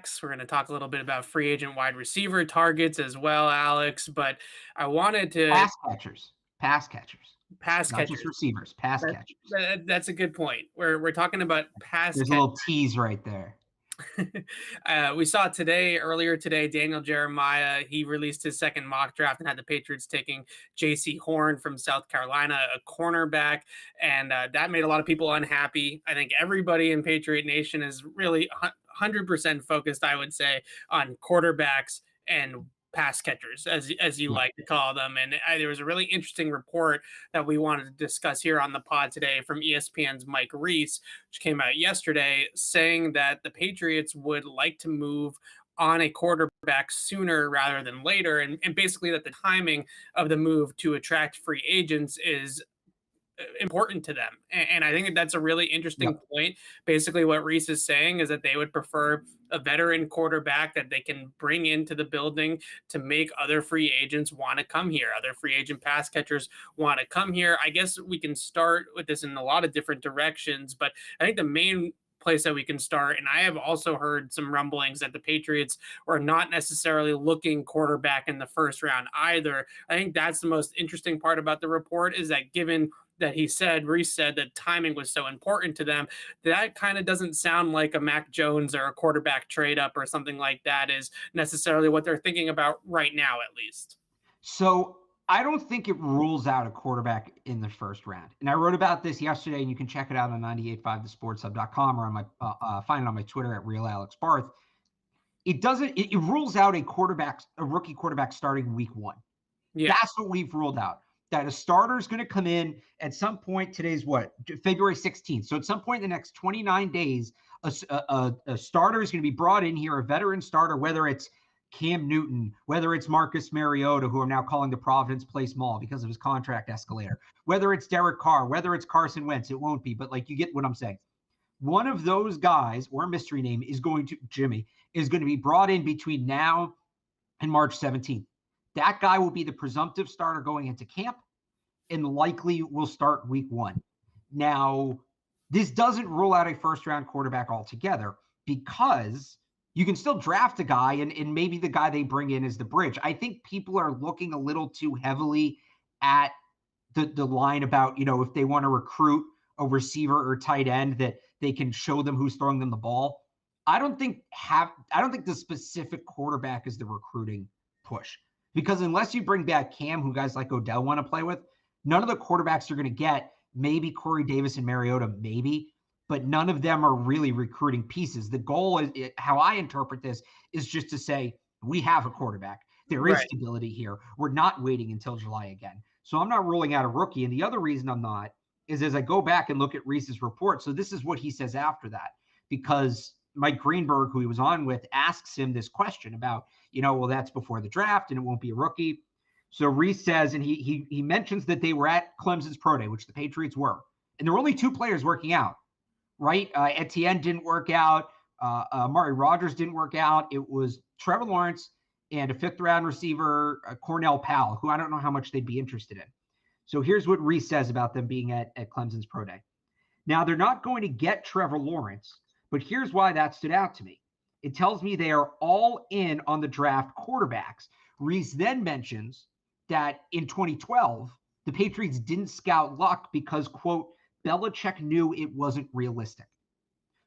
quarterbacks. We're going to talk a little bit about free agent wide receiver targets as well, Alex. But I wanted to Pass catchers, pass not just catchers. receivers, pass That, catchers. that's a good point. We're talking about pass There's a catchers. little tease right there. We saw earlier today, Daniel Jeremiah, he released his second mock draft and had the Patriots taking J.C. Horn from South Carolina, a cornerback. And that made a lot of people unhappy. I think everybody in Patriot Nation is really 100% focused, I would say, on quarterbacks and pass catchers, as you like to call them. And there was a really interesting report that we wanted to discuss here on the pod today from ESPN's Mike Reese, which came out yesterday, saying that the Patriots would like to move on a quarterback sooner rather than later, and basically that the timing of the move to attract free agents is important to them. And I think that's a really interesting point. Basically, what Reese is saying is that they would prefer a veteran quarterback that they can bring into the building to make other free agents want to come here. Other free agent pass catchers want to come here. I guess we can start with this in a lot of different directions, but I think the main place that we can start, and I have also heard some rumblings that the Patriots are not necessarily looking quarterback in the first round either. I think that's the most interesting part about the report, is that given that Reese said that timing was so important to them, that kind of doesn't sound like a Mac Jones or a quarterback trade up or something like that is necessarily what they're thinking about right now, at least. So I don't think it rules out a quarterback in the first round. And I wrote about this yesterday, and you can check it out on 985thesportshub.com or on my find it on my Twitter at RealAlexBarth. It rules out a rookie quarterback starting week one. Yeah. That's what we've ruled out. That a starter is going to come in at some point. Today's what? February 16th. So at some point in the next 29 days, a starter is going to be brought in here, a veteran starter, whether it's Cam Newton, whether it's Marcus Mariota, who I'm now calling the Providence Place Mall because of his contract escalator, whether it's Derek Carr, whether it's Carson Wentz. It won't be, but like, you get what I'm saying. One of those guys, or a mystery name, is going to be brought in between now and March 17th. That guy will be the presumptive starter going into camp and likely will start week one. Now, this doesn't rule out a first-round quarterback altogether, because you can still draft a guy, and maybe the guy they bring in is the bridge. I think people are looking a little too heavily at the line about, if they want to recruit a receiver or tight end, that they can show them who's throwing them the ball. I don't think the specific quarterback is the recruiting push. Because unless you bring back Cam, who guys like Odell want to play with, none of the quarterbacks you're going to get, maybe Corey Davis and Mariota, maybe, but none of them are really recruiting pieces. The goal is, how I interpret this, is just to say, we have a quarterback. There is stability here. We're not waiting until July again. So I'm not ruling out a rookie. And the other reason I'm not is, as I go back and look at Reese's report, so this is what he says after that, because Mike Greenberg, who he was on with, asks him this question about, well, that's before the draft and it won't be a rookie. So Reese says, and he mentions that they were at Clemson's Pro Day, which the Patriots were. And there were only two players working out, right? Etienne didn't work out. Amari Rodgers didn't work out. It was Trevor Lawrence and a fifth-round receiver, Cornell Powell, who I don't know how much they'd be interested in. So here's what Reese says about them being at Clemson's Pro Day. Now, they're not going to get Trevor Lawrence, but here's why that stood out to me. It tells me they are all in on the draft quarterbacks. Reese then mentions that in 2012, the Patriots didn't scout Luck because, quote, Belichick knew it wasn't realistic.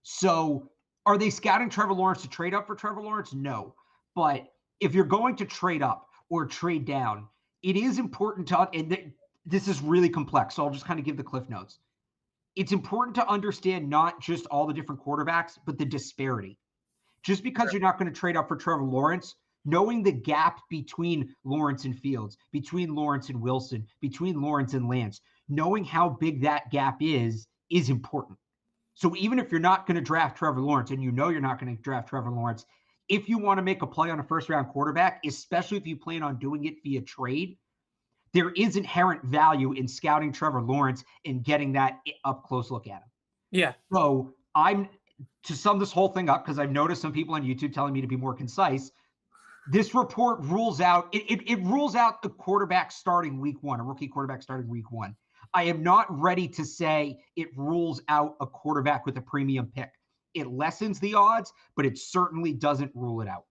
So are they scouting Trevor Lawrence to trade up for Trevor Lawrence? No. But if you're going to trade up or trade down, it is important to, and this is really complex, so I'll just kind of give the cliff notes. It's important to understand not just all the different quarterbacks, but the disparity. Just because you're not going to trade up for Trevor Lawrence, knowing the gap between Lawrence and Fields, between Lawrence and Wilson, between Lawrence and Lance, knowing how big that gap is important. So even if you're not going to draft Trevor Lawrence, and you're not going to draft Trevor Lawrence, if you want to make a play on a first-round quarterback, especially if you plan on doing it via trade, there is inherent value in scouting Trevor Lawrence and getting that up-close look at him. Yeah. So to sum this whole thing up, because I've noticed some people on YouTube telling me to be more concise, this report rules out, it rules out the quarterback starting week one, a rookie quarterback starting week one. I am not ready to say it rules out a quarterback with a premium pick. it lessens the odds, but it certainly doesn't rule it out.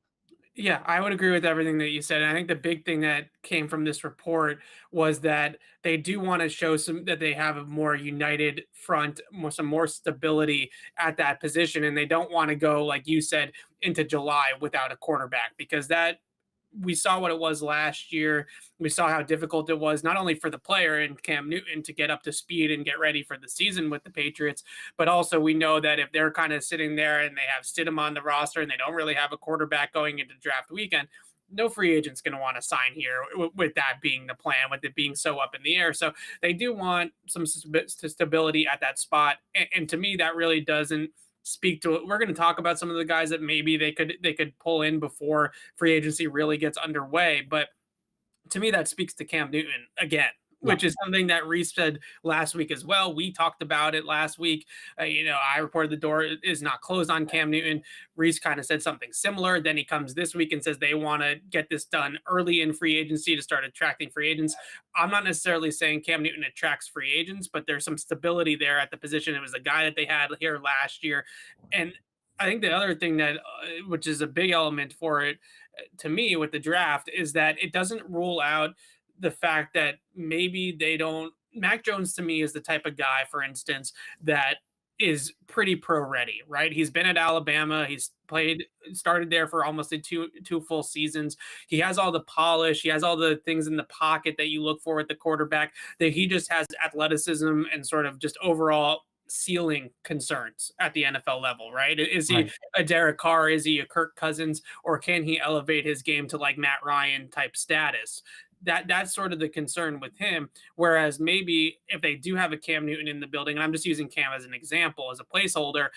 Yeah, I would agree with everything that you said. And I think the big thing that came from this report was that they do want to show some that they have a more united front, some more stability at that position, and they don't want to go, like you said, into July without a quarterback, because that we saw what it was last year. We saw how difficult it was, not only for the player and Cam Newton to get up to speed and get ready for the season with the Patriots, but also we know that if they're kind of sitting there and they have Stidham on the roster and they don't really have a quarterback going into draft weekend, no free agent's going to want to sign here with that being the plan, with it being so up in the air. So they do want some stability at that spot. And to me, that really doesn't speak to it. We're going to talk about some of the guys that maybe they could pull in before free agency really gets underway. But to me, that speaks to Cam Newton again, which is something that Reese said last week as well. We talked about it last week. I reported the door is not closed on Cam Newton. Reese kind of said something similar. Then he comes this week and says they want to get this done early in free agency to start attracting free agents. I'm not necessarily saying Cam Newton attracts free agents, but there's some stability there at the position. It was a guy that they had here last year. And I think the other thing that, which is a big element for it to me with the draft, is that it doesn't rule out the fact that maybe they don't. Mac Jones to me is the type of guy, for instance, that is pretty pro ready, right? He's been at Alabama. He's started there for almost two full seasons. He has all the polish. He has all the things in the pocket that you look for at the quarterback. That he just has athleticism and sort of just overall ceiling concerns at the NFL level, right? Is he a Derek Carr? Is he a Kirk Cousins? Or can he elevate his game to like Matt Ryan type status? That's sort of the concern with him. Whereas maybe if they do have a Cam Newton in the building, and I'm just using Cam as an example, as a placeholder,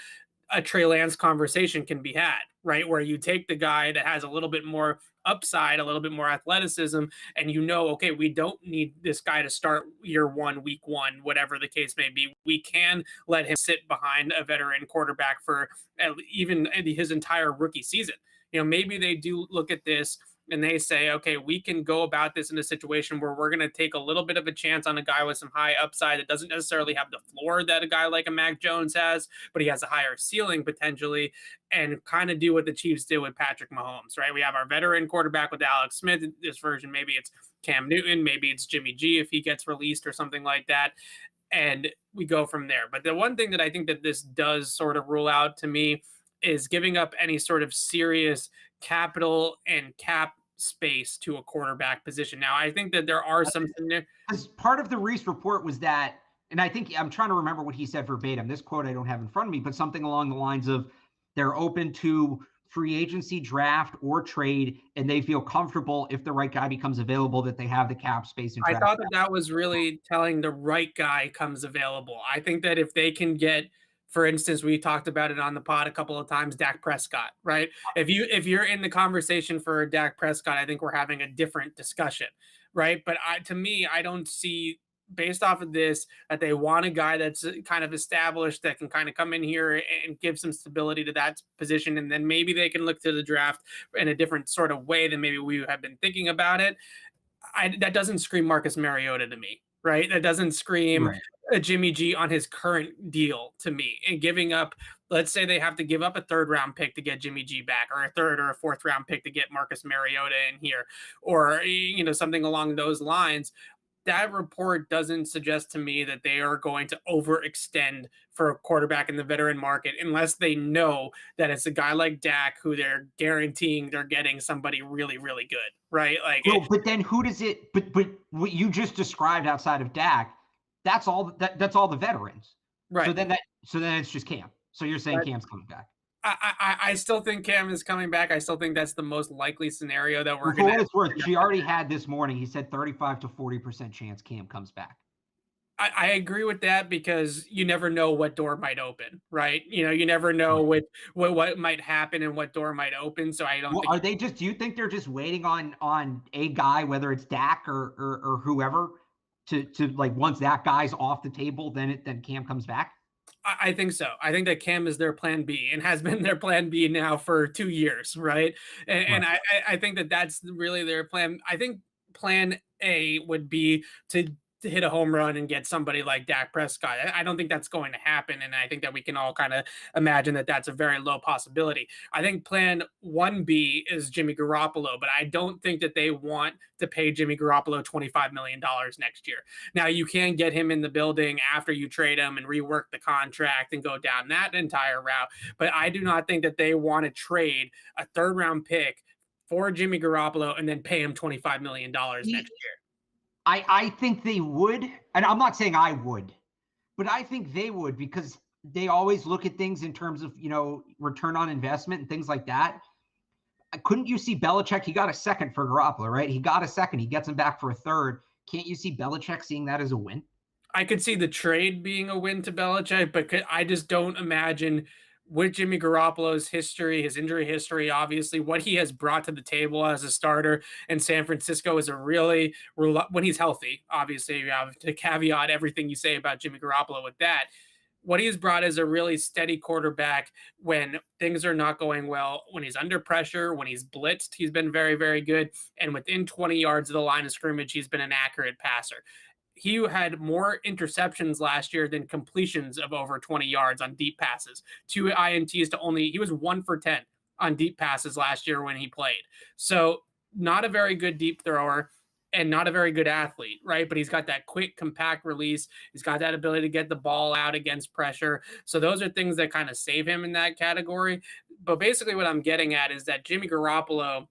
a Trey Lance conversation can be had, right? Where you take the guy that has a little bit more upside, a little bit more athleticism, and okay, we don't need this guy to start year one, week one, whatever the case may be. We can let him sit behind a veteran quarterback for even his entire rookie season. Maybe they do look at this and they say, okay, we can go about this in a situation where we're going to take a little bit of a chance on a guy with some high upside that doesn't necessarily have the floor that a guy like a Mac Jones has, but he has a higher ceiling potentially, and kind of do what the Chiefs did with Patrick Mahomes, right? We have our veteran quarterback with Alex Smith. This version, maybe it's Cam Newton, maybe it's Jimmy G if he gets released or something like that. And we go from there. But the one thing that I think that this does sort of rule out to me is giving up any sort of serious capital and cap space to a quarterback position. Now, I think that there are some. As part of the Reese report was that, and I think I'm trying to remember what he said verbatim. This quote I don't have in front of me, but something along the lines of they're open to free agency, draft, or trade, and they feel comfortable if the right guy becomes available that they have the cap space. I thought that was really telling the right guy comes available. I think that if they can get, for instance, we talked about it on the pod a couple of times, Dak Prescott, right? If you're in the conversation for Dak Prescott, I think we're having a different discussion, right? But to me, I don't see, based off of this, that they want a guy that's kind of established that can kind of come in here and give some stability to that position. And then maybe they can look to the draft in a different sort of way than maybe we have been thinking about it. That doesn't scream Marcus Mariota to me, right? That doesn't scream a Jimmy G on his current deal to me. And giving up, let's say they have to give up a third round pick to get Jimmy G back, or a third or a fourth round pick to get Marcus Mariota in here, or something along those lines. That report doesn't suggest to me that they are going to overextend for a quarterback in the veteran market unless they know that it's a guy like Dak who they're guaranteeing they're getting somebody really, really good, right? Like, but then who does it? But what you just described outside of Dak, that's all. That's all the veterans, right? So then it's just Cam. So you're saying Cam's coming back? I still think Cam is coming back. I still think that's the most likely scenario that we're going to. For what it's worth, she already had this morning. He said 35 to 40% chance Cam comes back. I agree with that because you never know what door might open, right? You never know what might happen and what door might open. So I don't. Well, do you think they're just waiting on a guy, whether it's Dak or whoever, to like once that guy's off the table, then Cam comes back? I think so. I think that Cam is their plan B and has been their plan B now for 2 years, right? And I think that that's really their plan. I think plan A would be to to hit a home run and get somebody like Dak Prescott. I don't think that's going to happen, and I think that we can all kind of imagine that that's a very low possibility. I think plan 1B is Jimmy Garoppolo, but I don't think that they want to pay Jimmy Garoppolo $25 million next year. Now, you can get him in the building after you trade him and rework the contract and go down that entire route, but I do not think that they want to trade a third-round pick for Jimmy Garoppolo and then pay him $25 million next year. I think they would, and I'm not saying I would, but I think they would, because they always look at things in terms of, return on investment and things like that. Couldn't you see Belichick? He got a second for Garoppolo, right? He got a second. He gets him back for a third. Can't you see Belichick seeing that as a win? I could see the trade being a win to Belichick, but I just don't imagine, with Jimmy Garoppolo's history, his injury history, obviously, what he has brought to the table as a starter in San Francisco is a really, when he's healthy, obviously, you have to caveat everything you say about Jimmy Garoppolo with that. What he has brought is a really steady quarterback when things are not going well, when he's under pressure, when he's blitzed, he's been very, very good. And within 20 yards of the line of scrimmage, he's been an accurate passer. He had more interceptions last year than completions of over 20 yards on deep passes. 2 INTs to only, he was 1 for 10 on deep passes last year when he played. So not a very good deep thrower and not a very good athlete, right? But he's got that quick, compact release. He's got that ability to get the ball out against pressure. So those are things that kind of save him in that category. But basically what I'm getting at is that Jimmy Garoppolo,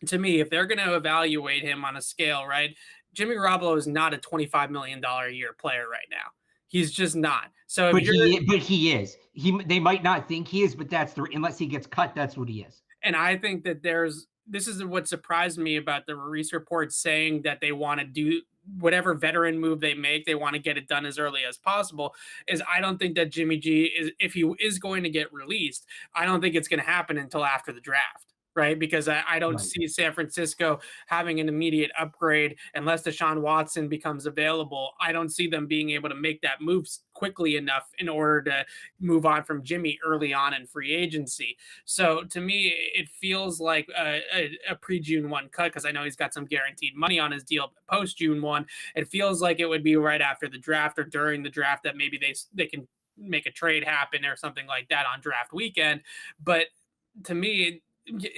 to me, if they're going to evaluate him on a scale, right, Jimmy Garoppolo is not a $25 million a year player right now. He's just not. So, but he is. They might not think he is, but unless he gets cut, that's what he is. And I think that this is what surprised me about the release report saying that they want to do whatever veteran move they make, they want to get it done as early as possible. Is I don't think that Jimmy G is, if he is going to get released, I don't think it's going to happen until after the draft. Right, because I don't see San Francisco having an immediate upgrade unless Deshaun Watson becomes available. I don't see them being able to make that move quickly enough in order to move on from Jimmy early on in free agency. So to me, it feels like a pre-June 1 cut, because I know he's got some guaranteed money on his deal post-June 1. It feels like it would be right after the draft or during the draft that maybe they can make a trade happen or something like that on draft weekend. But to me,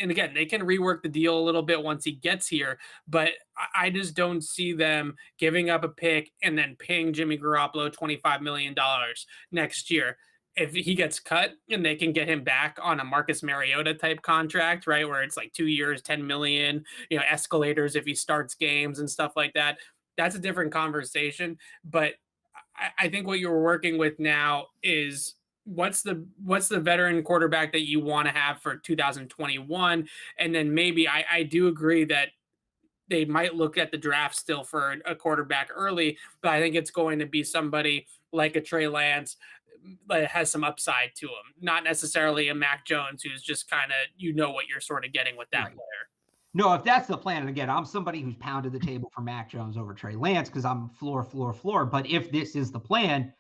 and again, they can rework the deal a little bit once he gets here, but I just don't see them giving up a pick and then paying Jimmy Garoppolo $25 million next year. If he gets cut and they can get him back on a Marcus Mariota type contract, right, where it's like 2 years, 10 million, escalators if he starts games and stuff like that, that's a different conversation. But I think what you're working with now is, what's the veteran quarterback that you want to have for 2021? And then maybe I do agree that they might look at the draft still for a quarterback early, but I think it's going to be somebody like a Trey Lance that has some upside to him, not necessarily a Mac Jones who's just kind of, what you're sort of getting with that player. No, if that's the plan, and again, I'm somebody who's pounded the table for Mac Jones over Trey Lance because I'm floor. But if this is the plan,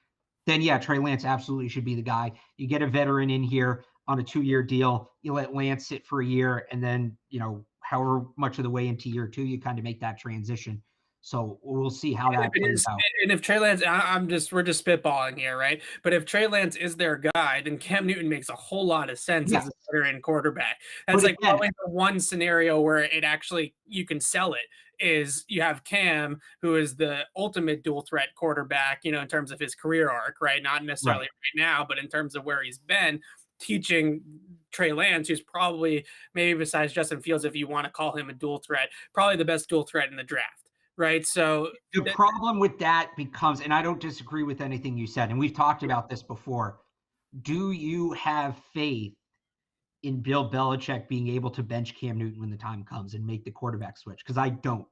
then yeah, Trey Lance absolutely should be the guy. You get a veteran in here on a 2-year deal. You let Lance sit for a year, and then, however much of the way into year 2, you kind of make that transition. So we'll see how that plays out. And if Trey Lance, we're just spitballing here, right? But if Trey Lance is their guy, then Cam Newton makes a whole lot of sense as a veteran quarterback. That's probably the one scenario where it actually, you can sell it, is you have Cam, who is the ultimate dual threat quarterback, in terms of his career arc, right? Not necessarily right now, but in terms of where he's been, teaching Trey Lance, who's probably, maybe besides Justin Fields, if you want to call him a dual threat, probably the best dual threat in the draft. Right. So the problem with that becomes, and I don't disagree with anything you said, and we've talked about this before, do you have faith in Bill Belichick being able to bench Cam Newton when the time comes and make the quarterback switch? Because I don't.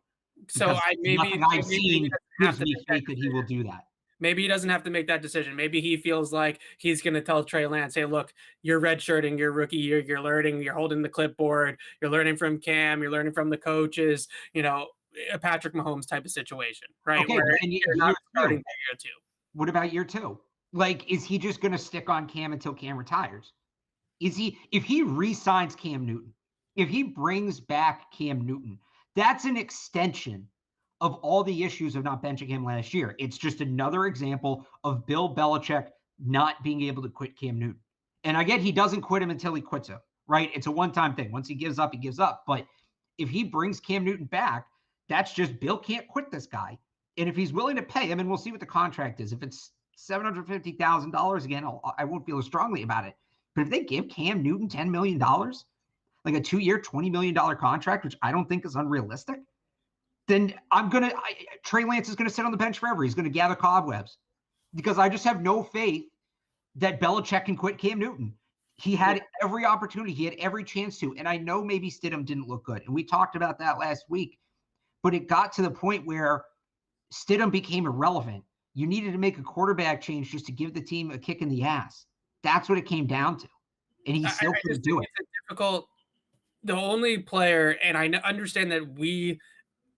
So nothing I've seen gives me faith that he will do that. Maybe he doesn't have to make that decision. Maybe he feels like he's going to tell Trey Lance, hey, look, you're redshirting your rookie year. You're learning, you're holding the clipboard. You're learning from Cam. You're learning from the coaches, a Patrick Mahomes type of situation, right? Okay, where and you're not starting year 2. What about year 2? Like, is he just going to stick on Cam until Cam retires? If he re-signs Cam Newton, if he brings back Cam Newton, that's an extension of all the issues of not benching him last year. It's just another example of Bill Belichick not being able to quit Cam Newton. And I get he doesn't quit him until he quits him, right? It's a one-time thing. Once he gives up, he gives up. But if he brings Cam Newton back, that's just Bill can't quit this guy. And if he's willing to pay him, and we'll see what the contract is. If it's $750,000 again, I won't feel as strongly about it. But if they give Cam Newton $10 million, like a 2-year, $20 million contract, which I don't think is unrealistic, then Trey Lance is going to sit on the bench forever. He's going to gather cobwebs because I just have no faith that Belichick can quit Cam Newton. He had every opportunity. He had every chance to. And I know maybe Stidham didn't look good. And we talked about that last week. But it got to the point where Stidham became irrelevant. You needed to make a quarterback change just to give the team a kick in the ass. That's what it came down to. And he still couldn't do it. It's difficult. The only player, and I understand that we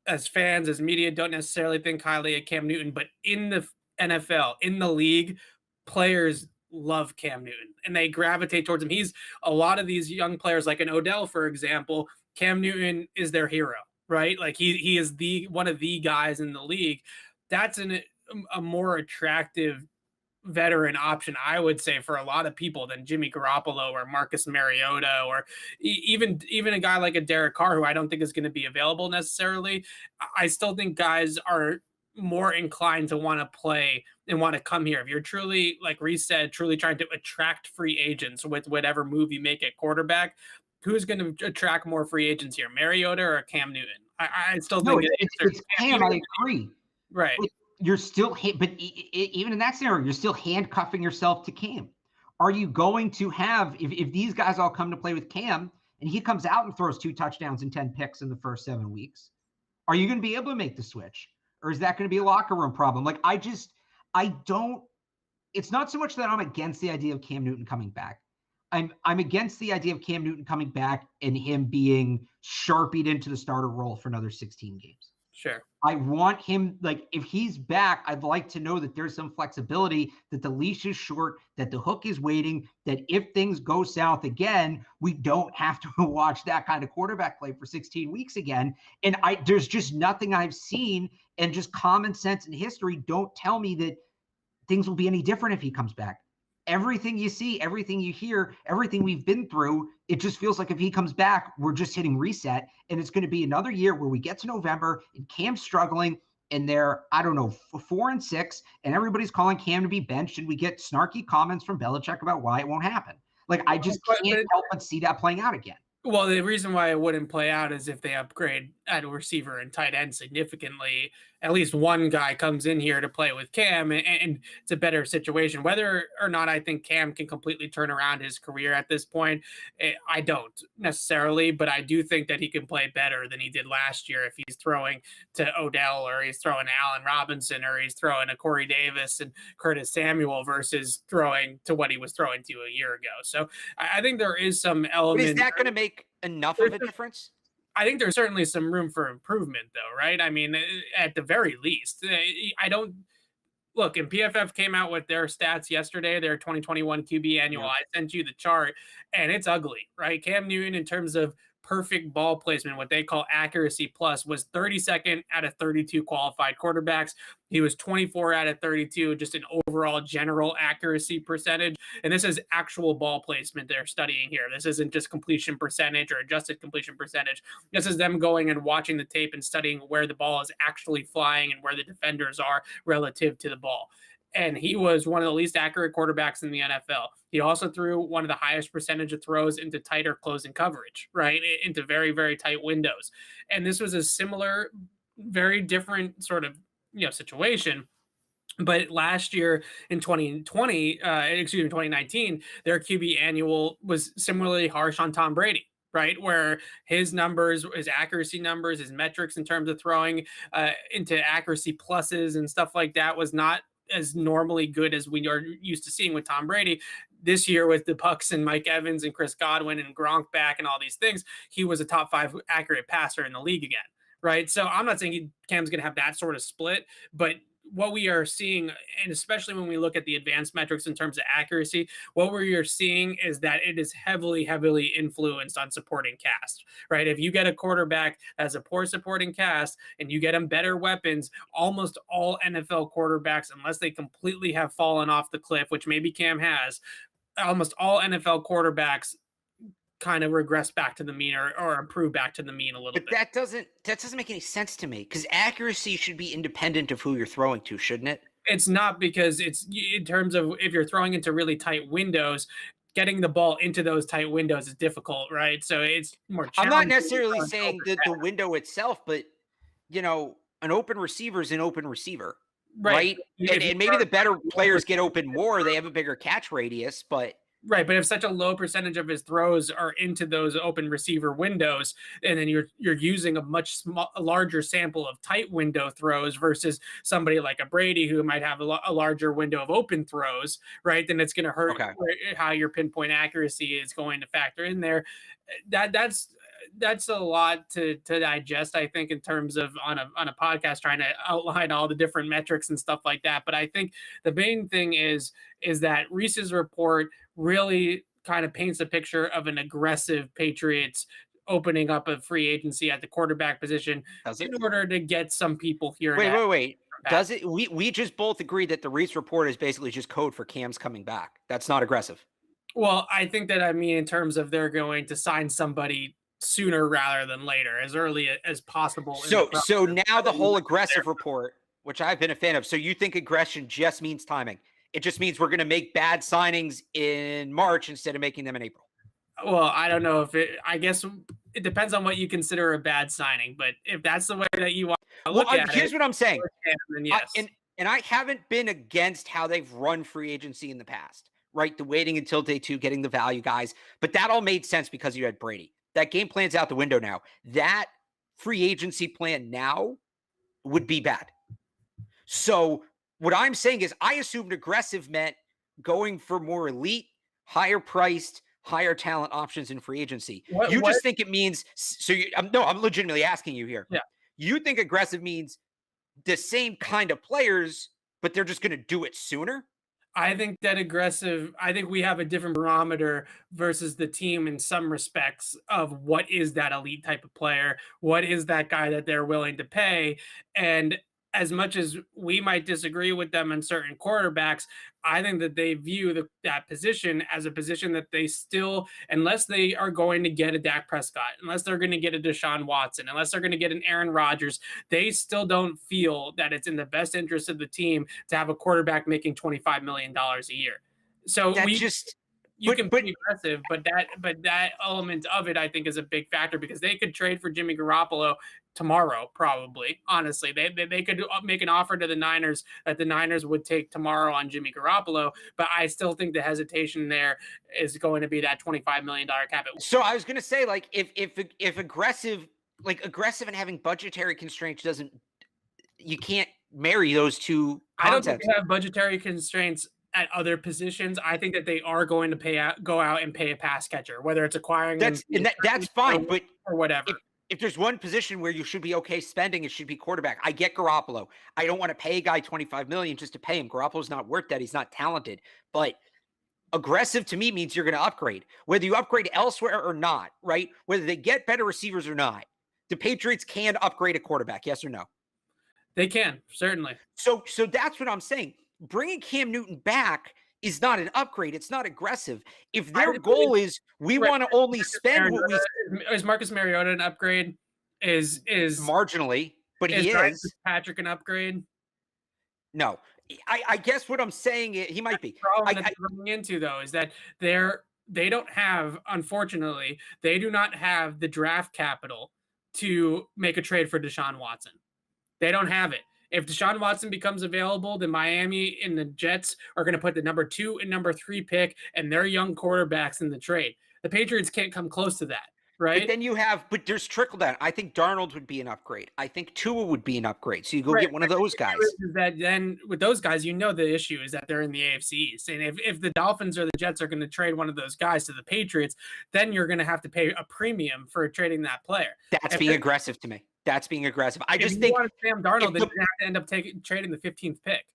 as fans, as media, don't necessarily think highly of Cam Newton, but in the NFL, in the league, players love Cam Newton and they gravitate towards him. He's a lot of these young players, like an Odell, for example. Cam Newton is their hero, right? Like he is one of the guys in the league. That's a more attractive veteran option, I would say, for a lot of people than Jimmy Garoppolo or Marcus Mariota or even a guy like a Derek Carr, who I don't think is going to be available necessarily. I still think guys are more inclined to want to play and want to come here. If you're truly, like Reese said, truly trying to attract free agents with whatever move you make at quarterback, who's going to attract more free agents here, Mariota or Cam Newton? I still think it's Cam. I agree. Right. You're still, but even in that scenario, you're still handcuffing yourself to Cam. Are you going to have, if these guys all come to play with Cam and he comes out and throws 2 touchdowns and 10 picks in the first 7 weeks, are you going to be able to make the switch? Or is that going to be a locker room problem? Like, it's not so much that I'm against the idea of Cam Newton coming back. I'm against the idea of Cam Newton coming back and him being sharpied into the starter role for another 16 games. Sure. I want him, like, if he's back, I'd like to know that there's some flexibility, that the leash is short, that the hook is waiting, that if things go south again, we don't have to watch that kind of quarterback play for 16 weeks again. And there's just nothing I've seen, and just common sense and history don't tell me that things will be any different if he comes back. Everything you see, everything you hear, everything we've been through, it just feels like if he comes back, we're just hitting reset. And it's going to be another year where we get to November and Cam's struggling and they're, 4-6, and everybody's calling Cam to be benched, and we get snarky comments from Belichick about why it won't happen. Like, I just can't help but see that playing out again. Well, the reason why it wouldn't play out is if they upgrade at receiver and tight end significantly. At least one guy comes in here to play with Cam, and it's a better situation. Whether or not I think Cam can completely turn around his career at this point, I don't necessarily, but I do think that he can play better than he did last year if he's throwing to Odell, or he's throwing to Allen Robinson, or he's throwing to Corey Davis and Curtis Samuel versus throwing to what he was throwing to a year ago. So I think there is some element. But is that going to make enough of a difference? I think there's certainly some room for improvement, though, right? I mean, at the very least, I don't look. And PFF came out with their stats yesterday, their 2021 QB annual. Yeah. I sent you the chart, and it's ugly, right? Cam Newton, in terms of perfect ball placement, what they call accuracy plus, was 32nd out of 32 qualified quarterbacks. He was 24 out of 32, just an overall general accuracy percentage. And this is actual ball placement they're studying here. This isn't just completion percentage or adjusted completion percentage. This is them going and watching the tape and studying where the ball is actually flying and where the defenders are relative to the ball. And he was one of the least accurate quarterbacks in the NFL. He also threw one of the highest percentage of throws into tighter closing coverage, right? Into very, very tight windows. And this was a similar, very different sort of, situation. But last year in 2019, their QB annual was similarly harsh on Tom Brady, right? Where his numbers, his accuracy numbers, his metrics in terms of throwing into accuracy pluses and stuff like that was not as normally good as we are used to seeing with Tom Brady. This year, with the Bucs and Mike Evans and Chris Godwin and Gronk back and all these things, he was a top 5 accurate passer in the league again, right? So I'm not saying Cam's going to have that sort of split, but what we are seeing, and especially when we look at the advanced metrics in terms of accuracy, what we are seeing is that it is heavily, heavily influenced on supporting cast, right? If you get a quarterback as a poor supporting cast and you get them better weapons, almost all NFL quarterbacks, unless they completely have fallen off the cliff, which maybe Cam has, almost all NFL quarterbacks kind of regress back to the mean or improve back to the mean a little But bit. that doesn't make any sense to me, because accuracy should be independent of who you're throwing to, shouldn't it? It's not, because it's in terms of if you're throwing into really tight windows, getting the ball into those tight windows is difficult, right? So it's more I'm challenging. not necessarily saying that the window itself, but an open receiver is an open receiver, right? And maybe the better players get open more; they have a bigger catch radius, but. Right, but if such a low percentage of his throws are into those open receiver windows, and then you're using a a larger sample of tight window throws versus somebody like a Brady who might have a larger window of open throws, right? Then it's going to hurt how your pinpoint accuracy is going to factor in there. That's a lot to digest, I think, in terms of on a podcast trying to outline all the different metrics and stuff like that. But I think the main thing is that Reese's report really kind of paints a picture of an aggressive Patriots opening up a free agency at the quarterback position in order to get some people here. Wait. Does it? We just both agree that the Reese report is basically just code for Cam's coming back. That's not aggressive. Well, I think that, I mean, in terms of they're going to sign somebody sooner rather than later, as early as possible. So now the whole aggressive report, which I've been a fan of. So you think aggression just means timing? It just means we're going to make bad signings in March instead of making them in April. Well, I don't know I guess it depends on what you consider a bad signing, but if that's the way that you want to look at it. Here's what I'm saying. Then yes. And I haven't been against how they've run free agency in the past, right? The waiting until day 2, getting the value guys, but that all made sense because you had Brady. That game plan's out the window now. That free agency plan now would be bad. So what I'm saying is I assumed aggressive meant going for more elite, higher priced, higher talent options in free agency. Just think it means, I'm legitimately asking you here. Yeah. You think aggressive means the same kind of players, but they're just going to do it sooner? I think we have a different barometer versus the team in some respects of what is that elite type of player, what is that guy that they're willing to pay. And as much as we might disagree with them on certain quarterbacks, I think that they view that position as a position that they still, unless they are going to get a Dak Prescott, unless they're going to get a Deshaun Watson, unless they're going to get an Aaron Rodgers, they still don't feel that it's in the best interest of the team to have a quarterback making $25 million a year. So you can be aggressive, but that element of it, I think, is a big factor, because they could trade for Jimmy Garoppolo tomorrow, probably. Honestly, they could make an offer to the Niners that the Niners would take tomorrow on Jimmy Garoppolo, but I still think the hesitation there is going to be that $25 million cap. So I was going to say, like, if aggressive and having budgetary constraints you can't marry those two concepts. I don't think they have budgetary constraints at other positions. I think that they are going to go out and pay a pass catcher, whether it's acquiring that's fine, but or whatever. If there's one position where you should be okay spending, it should be quarterback. I get Garoppolo. I don't want to pay a guy $25 million just to pay him. Garoppolo's not worth that. He's not talented. But aggressive to me means you're going to upgrade, whether you upgrade elsewhere or not, right? Whether they get better receivers or not. The Patriots can upgrade a quarterback, yes or no? They can, certainly. So that's what I'm saying. Bringing Cam Newton back is not an upgrade. It's not aggressive. If their goal is we want to only spend what we... Is Marcus Mariota an upgrade? Is marginally, but he is. Patrick an upgrade? No. I guess what I'm saying is he might be. The problem that they're running into, though, is that they don't have, unfortunately, they do not have the draft capital to make a trade for Deshaun Watson. They don't have it. If Deshaun Watson becomes available, then Miami and the Jets are going to put the number 2 and number 3 pick and their young quarterbacks in the trade. The Patriots can't come close to that, right? But then there's trickle down. I think Darnold would be an upgrade. I think Tua would be an upgrade. So you go get one of those guys. That then with those guys, the issue is that they're in the AFC East. And if the Dolphins or the Jets are going to trade one of those guys to the Patriots, then you're going to have to pay a premium for trading that player. That's being aggressive to me. That's being aggressive. I If just you think wanted Sam Darnold, then you have to end up trading the 15th pick.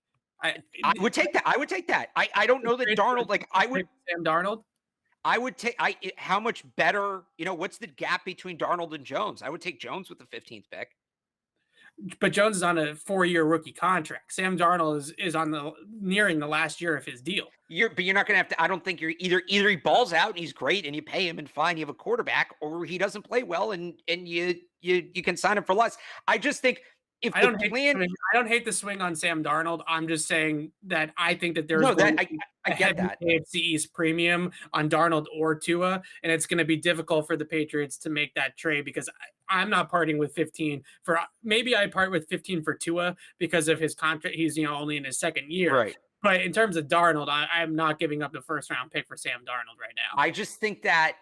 I would take that. I would take that. I don't know that Darnold, like I would Sam Darnold. I would take how much better, what's the gap between Darnold and Jones? I would take Jones with the 15th pick. But Jones is on a 4-year rookie contract. Sam Darnold is on nearing the last year of his deal. But you're not going to have to. I don't think you're either he balls out and he's great and you pay him and fine, you have a quarterback, or he doesn't play well and you can sign him for less. I just think if I don't hate the swing on Sam Darnold. I'm just saying that I think that there's I get that AFC East premium on Darnold or Tua, and it's going to be difficult for the Patriots to make that trade because I'm not parting with 15 for. Maybe I part with 15 for Tua because of his contract. He's only in his second year, right? But in terms of Darnold, I'm not giving up the first round pick for Sam Darnold right now. I just think that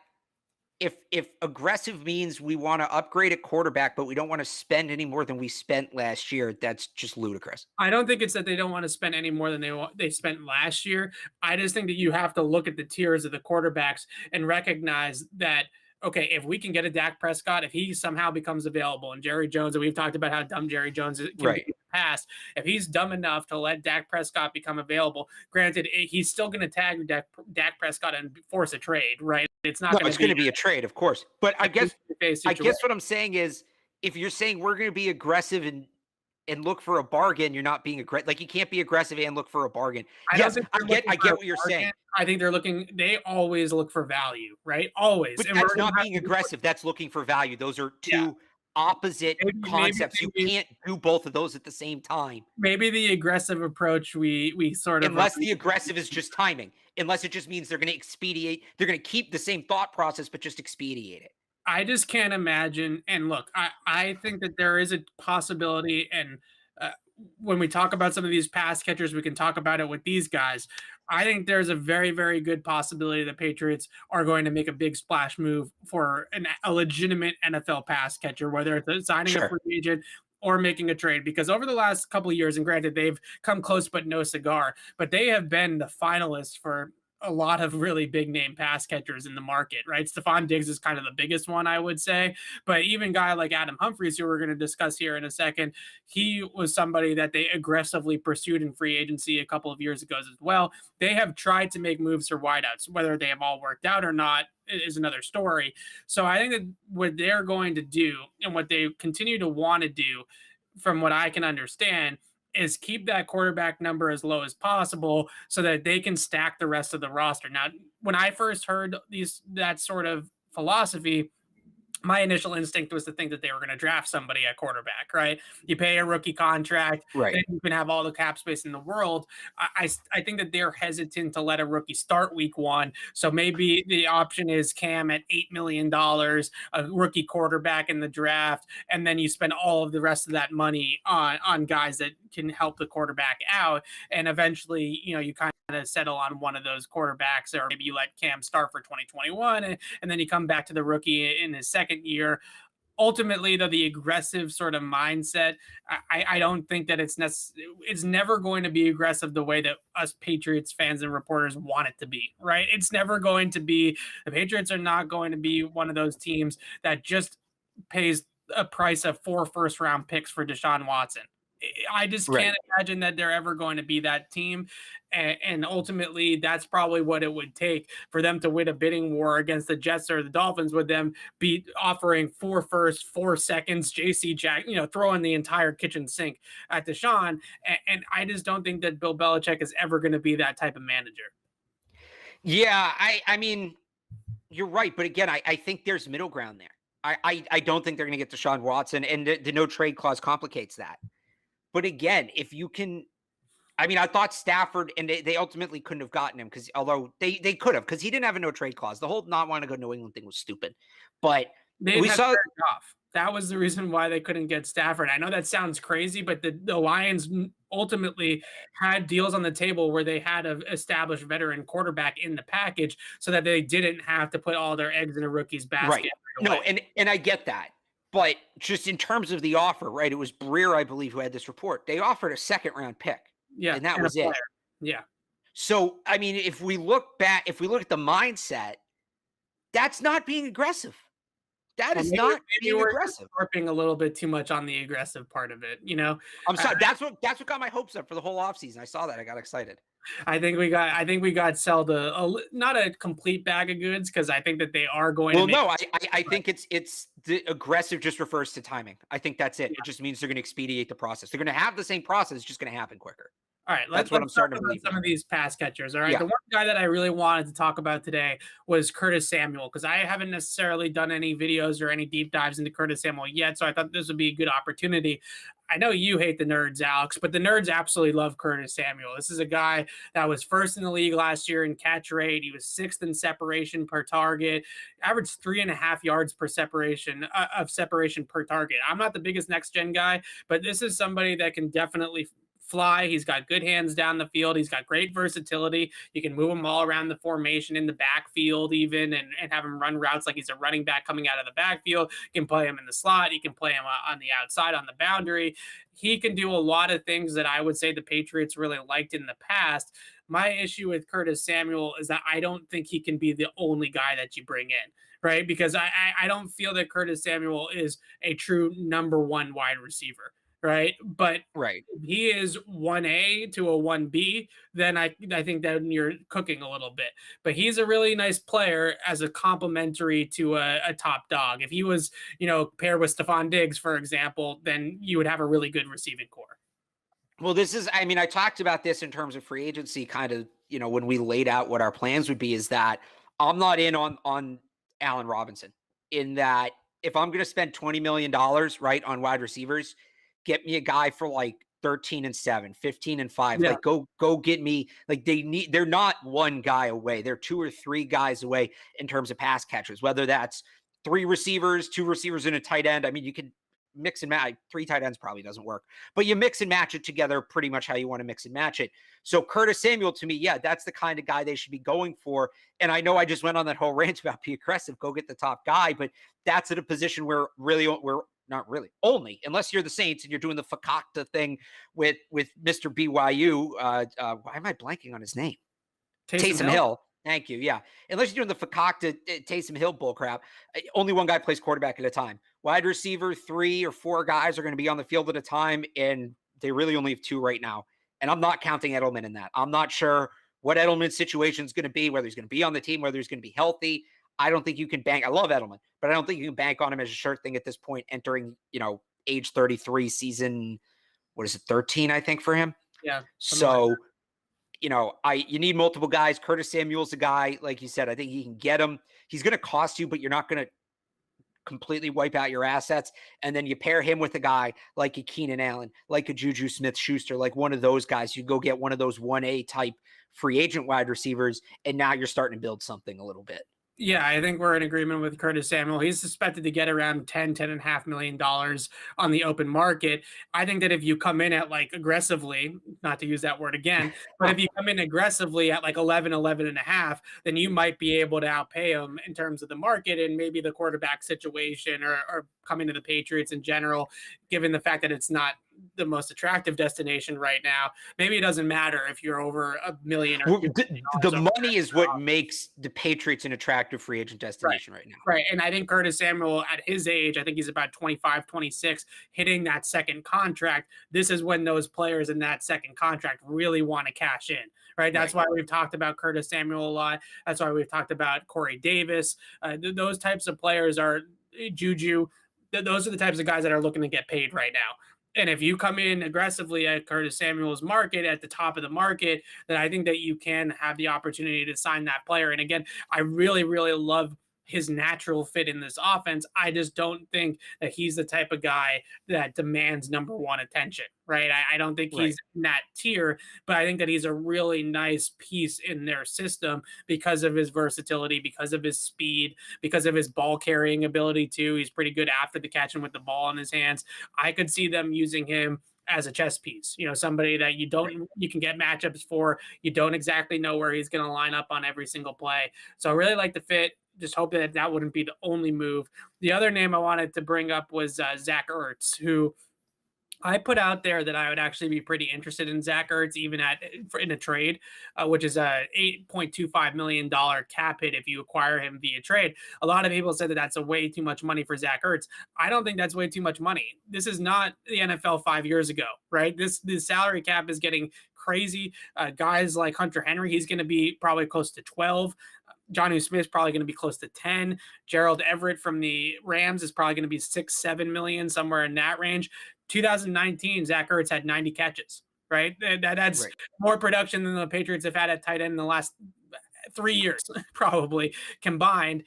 if aggressive means we want to upgrade at quarterback, but we don't want to spend any more than we spent last year, that's just ludicrous. I don't think it's that they don't want to spend any more than they spent last year. I just think that you have to look at the tiers of the quarterbacks and recognize that, okay, if we can get a Dak Prescott, if he somehow becomes available, and Jerry Jones, and we've talked about how dumb Jerry Jones can be in the past, if he's dumb enough to let Dak Prescott become available, granted, he's still going to tag Dak Prescott and force a trade, right? It's not going to be a trade, of course. But I guess what I'm saying is, if you're saying we're going to be aggressive and look for a bargain, you're not being aggressive. Like, you can't be aggressive and look for a bargain. I get what you're saying. I think they always look for value, right? Always. But that's not being aggressive. That's looking for value. Those are two opposite concepts. You can't do both of those at the same time. Maybe the aggressive approach we sort of, unless the aggressive is just timing, unless it just means they're going to expedite, they're going to keep the same thought process but just expedite it. I just can't imagine. And look, I think that there is a possibility, and when we talk about some of these pass catchers, we can talk about it with these guys. I think there's a very, very good possibility the Patriots are going to make a big splash move for a legitimate NFL pass catcher, whether it's signing a free agent or making a trade, because over the last couple of years, and granted, they've come close but no cigar, but they have been the finalists for a lot of really big name pass catchers in the market, right? Stephon Diggs is kind of the biggest one, I would say, but even a guy like Adam Humphries, who we're going to discuss here in a second, he was somebody that they aggressively pursued in free agency a couple of years ago as well. They have tried to make moves for wideouts. Whether they have all worked out or not is another story. So I think that what they're going to do and what they continue to want to do, from what I can understand, is keep that quarterback number as low as possible so that they can stack the rest of the roster. Now, when I first heard that sort of philosophy, my initial instinct was to think that they were going to draft somebody at quarterback, right? You pay a rookie contract, right? Then you can have all the cap space in the world. I think that they're hesitant to let a rookie start week one. So maybe the option is Cam at $8 million, a rookie quarterback in the draft, and then you spend all of the rest of that money on guys that can help the quarterback out. And eventually, you kind of settle on one of those quarterbacks, or maybe you let Cam start for 2021 and then you come back to the rookie in his second year. Ultimately, though, the aggressive sort of mindset, I don't think that it's never going to be aggressive the way that us Patriots fans and reporters want it to be, right? It's never going to be. The Patriots are not going to be one of those teams that just pays a price of 4 first-round picks for Deshaun Watson. I just can't imagine that they're ever going to be that team. And ultimately, that's probably what it would take for them to win a bidding war against the Jets or the Dolphins, with them be offering 4 firsts, 4 seconds, JC Jack, throwing the entire kitchen sink at Deshaun. And I just don't think that Bill Belichick is ever going to be that type of manager. Yeah, I mean, you're right. But again, I think there's middle ground there. I don't think they're going to get Deshaun Watson, and the no trade clause complicates that. But again, if you can, I mean, I thought Stafford, and they ultimately couldn't have gotten him, because although they could have, because he didn't have a no trade clause. The whole not wanting to go to New England thing was stupid. But we saw off. That was the reason why they couldn't get Stafford. I know that sounds crazy, but the Lions ultimately had deals on the table where they had an established veteran quarterback in the package so that they didn't have to put all their eggs in a rookie's basket. Right. No, and I get that. But just in terms of the offer, right, it was Breer, I believe, who had this report. They offered a second-round pick. Yeah. And that was it. Yeah. So, I mean, if we look at the mindset, that's not being aggressive. That Well, is not being we're aggressive. harping a little bit too much on the aggressive part of it, you know? I'm sorry. That's what got my hopes up for the whole offseason. I saw that. I got excited. I think we got sold not a complete bag of goods, because I think that they are going Well, to make. no, I think it's the aggressive just refers to timing. I think that's it. Yeah. It just means they're going to expedite the process. They're going to have the same process. It's just going to happen quicker. All right, That's let's what I'm talk starting to about believe some now. of these pass catchers. All right, Yeah. the one guy that I really wanted to talk about today was Curtis Samuel, because I haven't necessarily done any videos or any deep dives into Curtis Samuel yet, so I thought this would be a good opportunity. I know you hate the nerds, Alex, but the nerds absolutely love Curtis Samuel. This is a guy that was first in the league last year in catch rate. He was 6th in separation per target, averaged 3.5 yards per separation per target. I'm not the biggest next gen guy, but this is somebody that can definitely fly. He's got good hands down the field. He's got great versatility. You can move him all around the formation in the backfield even, and have him run routes like he's a running back coming out of the backfield. You can play him in the slot. You can play him on the outside on the boundary. He can do a lot of things that I would say the Patriots really liked in the past. My issue with Curtis Samuel is that I don't think he can be the only guy that you bring in, right? Because I don't feel that Curtis Samuel is a true number one wide receiver, right? But Right. if he is 1A to a 1B, then I think that you're cooking a little bit. But he's a really nice player as a complementary to a top dog. If he was, paired with Stephon Diggs, for example, then you would have a really good receiving core. Well, I talked about this in terms of free agency, kind of, when we laid out what our plans would be, is that I'm not in on Allen Robinson, in that if I'm going to spend $20 million, right, on wide receivers, get me a guy for like 13-7, 15-5. Yeah. Like go get me, like they're not one guy away. They're 2 or 3 guys away in terms of pass catchers, whether that's 3 receivers, 2 receivers and a tight end. I mean, you can mix and match. 3 tight ends probably doesn't work, but you mix and match it together pretty much how you want to mix and match it. So Curtis Samuel, to me, yeah, that's the kind of guy they should be going for. And I know I just went on that whole rant about be aggressive, go get the top guy, but that's at a position where we're not really, only unless you're the Saints and you're doing the Fakakta thing with Mr. BYU. Why am I blanking on his name? Taysom Hill. Thank you. Yeah. Unless you're doing the Fakakta Taysom Hill bull crap, only one guy plays quarterback at a time. Wide receiver, 3 or 4 guys are going to be on the field at a time, and they really only have 2 right now. And I'm not counting Edelman in that. I'm not sure what Edelman's situation is going to be, whether he's going to be on the team, whether he's going to be healthy. I don't think you can bank. I love Edelman, but I don't think you can bank on him as a sure thing at this point, entering, age 33, season, what is it, 13, I think, for him. Yeah. So, you need multiple guys. Curtis Samuel's a guy, like you said, I think you can get him. He's going to cost you, but you're not going to completely wipe out your assets. And then you pair him with a guy like a Keenan Allen, like a Juju Smith-Schuster, like one of those guys. You go get one of those 1A type free agent wide receivers, and now you're starting to build something a little bit. Yeah, I think we're in agreement with Curtis Samuel. He's suspected to get around $10.5 million on the open market. I think that if you come in at like aggressively, not to use that word again, but if you come in aggressively at like 11.5, then you might be able to outpay him in terms of the market and maybe the quarterback situation or coming to the Patriots in general, given the fact that it's not the most attractive destination right now. Maybe it doesn't matter if you're over $1 million or the money is what makes the Patriots an attractive free agent destination right now. Right. And I think Curtis Samuel at his age, I think he's about 25, 26, hitting that second contract. This is when those players in that second contract really want to cash in. Right. That's why we've talked about Curtis Samuel a lot. That's why we've talked about Corey Davis. Those types of players are Juju. Those are the types of guys that are looking to get paid right now. And if you come in aggressively at Curtis Samuel's market, at the top of the market, then I think that you can have the opportunity to sign that player. And again, I really, really love his natural fit in this offense. I just don't think that he's the type of guy that demands number one attention, right? I don't think he's in that tier, but I think that he's a really nice piece in their system because of his versatility, because of his speed, because of his ball carrying ability too. He's pretty good after the catch and with the ball in his hands. I could see them using him as a chess piece, somebody that you can get matchups for. You don't exactly know where he's going to line up on every single play. So I really like the fit. Just hope that wouldn't be the only move. The other name I wanted to bring up was Zach Ertz, who I put out there that I would actually be pretty interested in Zach Ertz, even in a trade, which is a $8.25 million cap hit if you acquire him via trade. A lot of people said that that's a way too much money for Zach Ertz. I don't think that's way too much money. This is not the NFL 5 years ago, right? This salary cap is getting crazy. Guys like Hunter Henry, he's going to be probably close to 12. Jonnu Smith's probably going to be close to 10. Gerald Everett from the Rams is probably going to be 6-7 million, somewhere in that range. 2019, Zach Ertz had 90 catches, right? That's right. More production than the Patriots have had at tight end in the last 3 years, probably combined.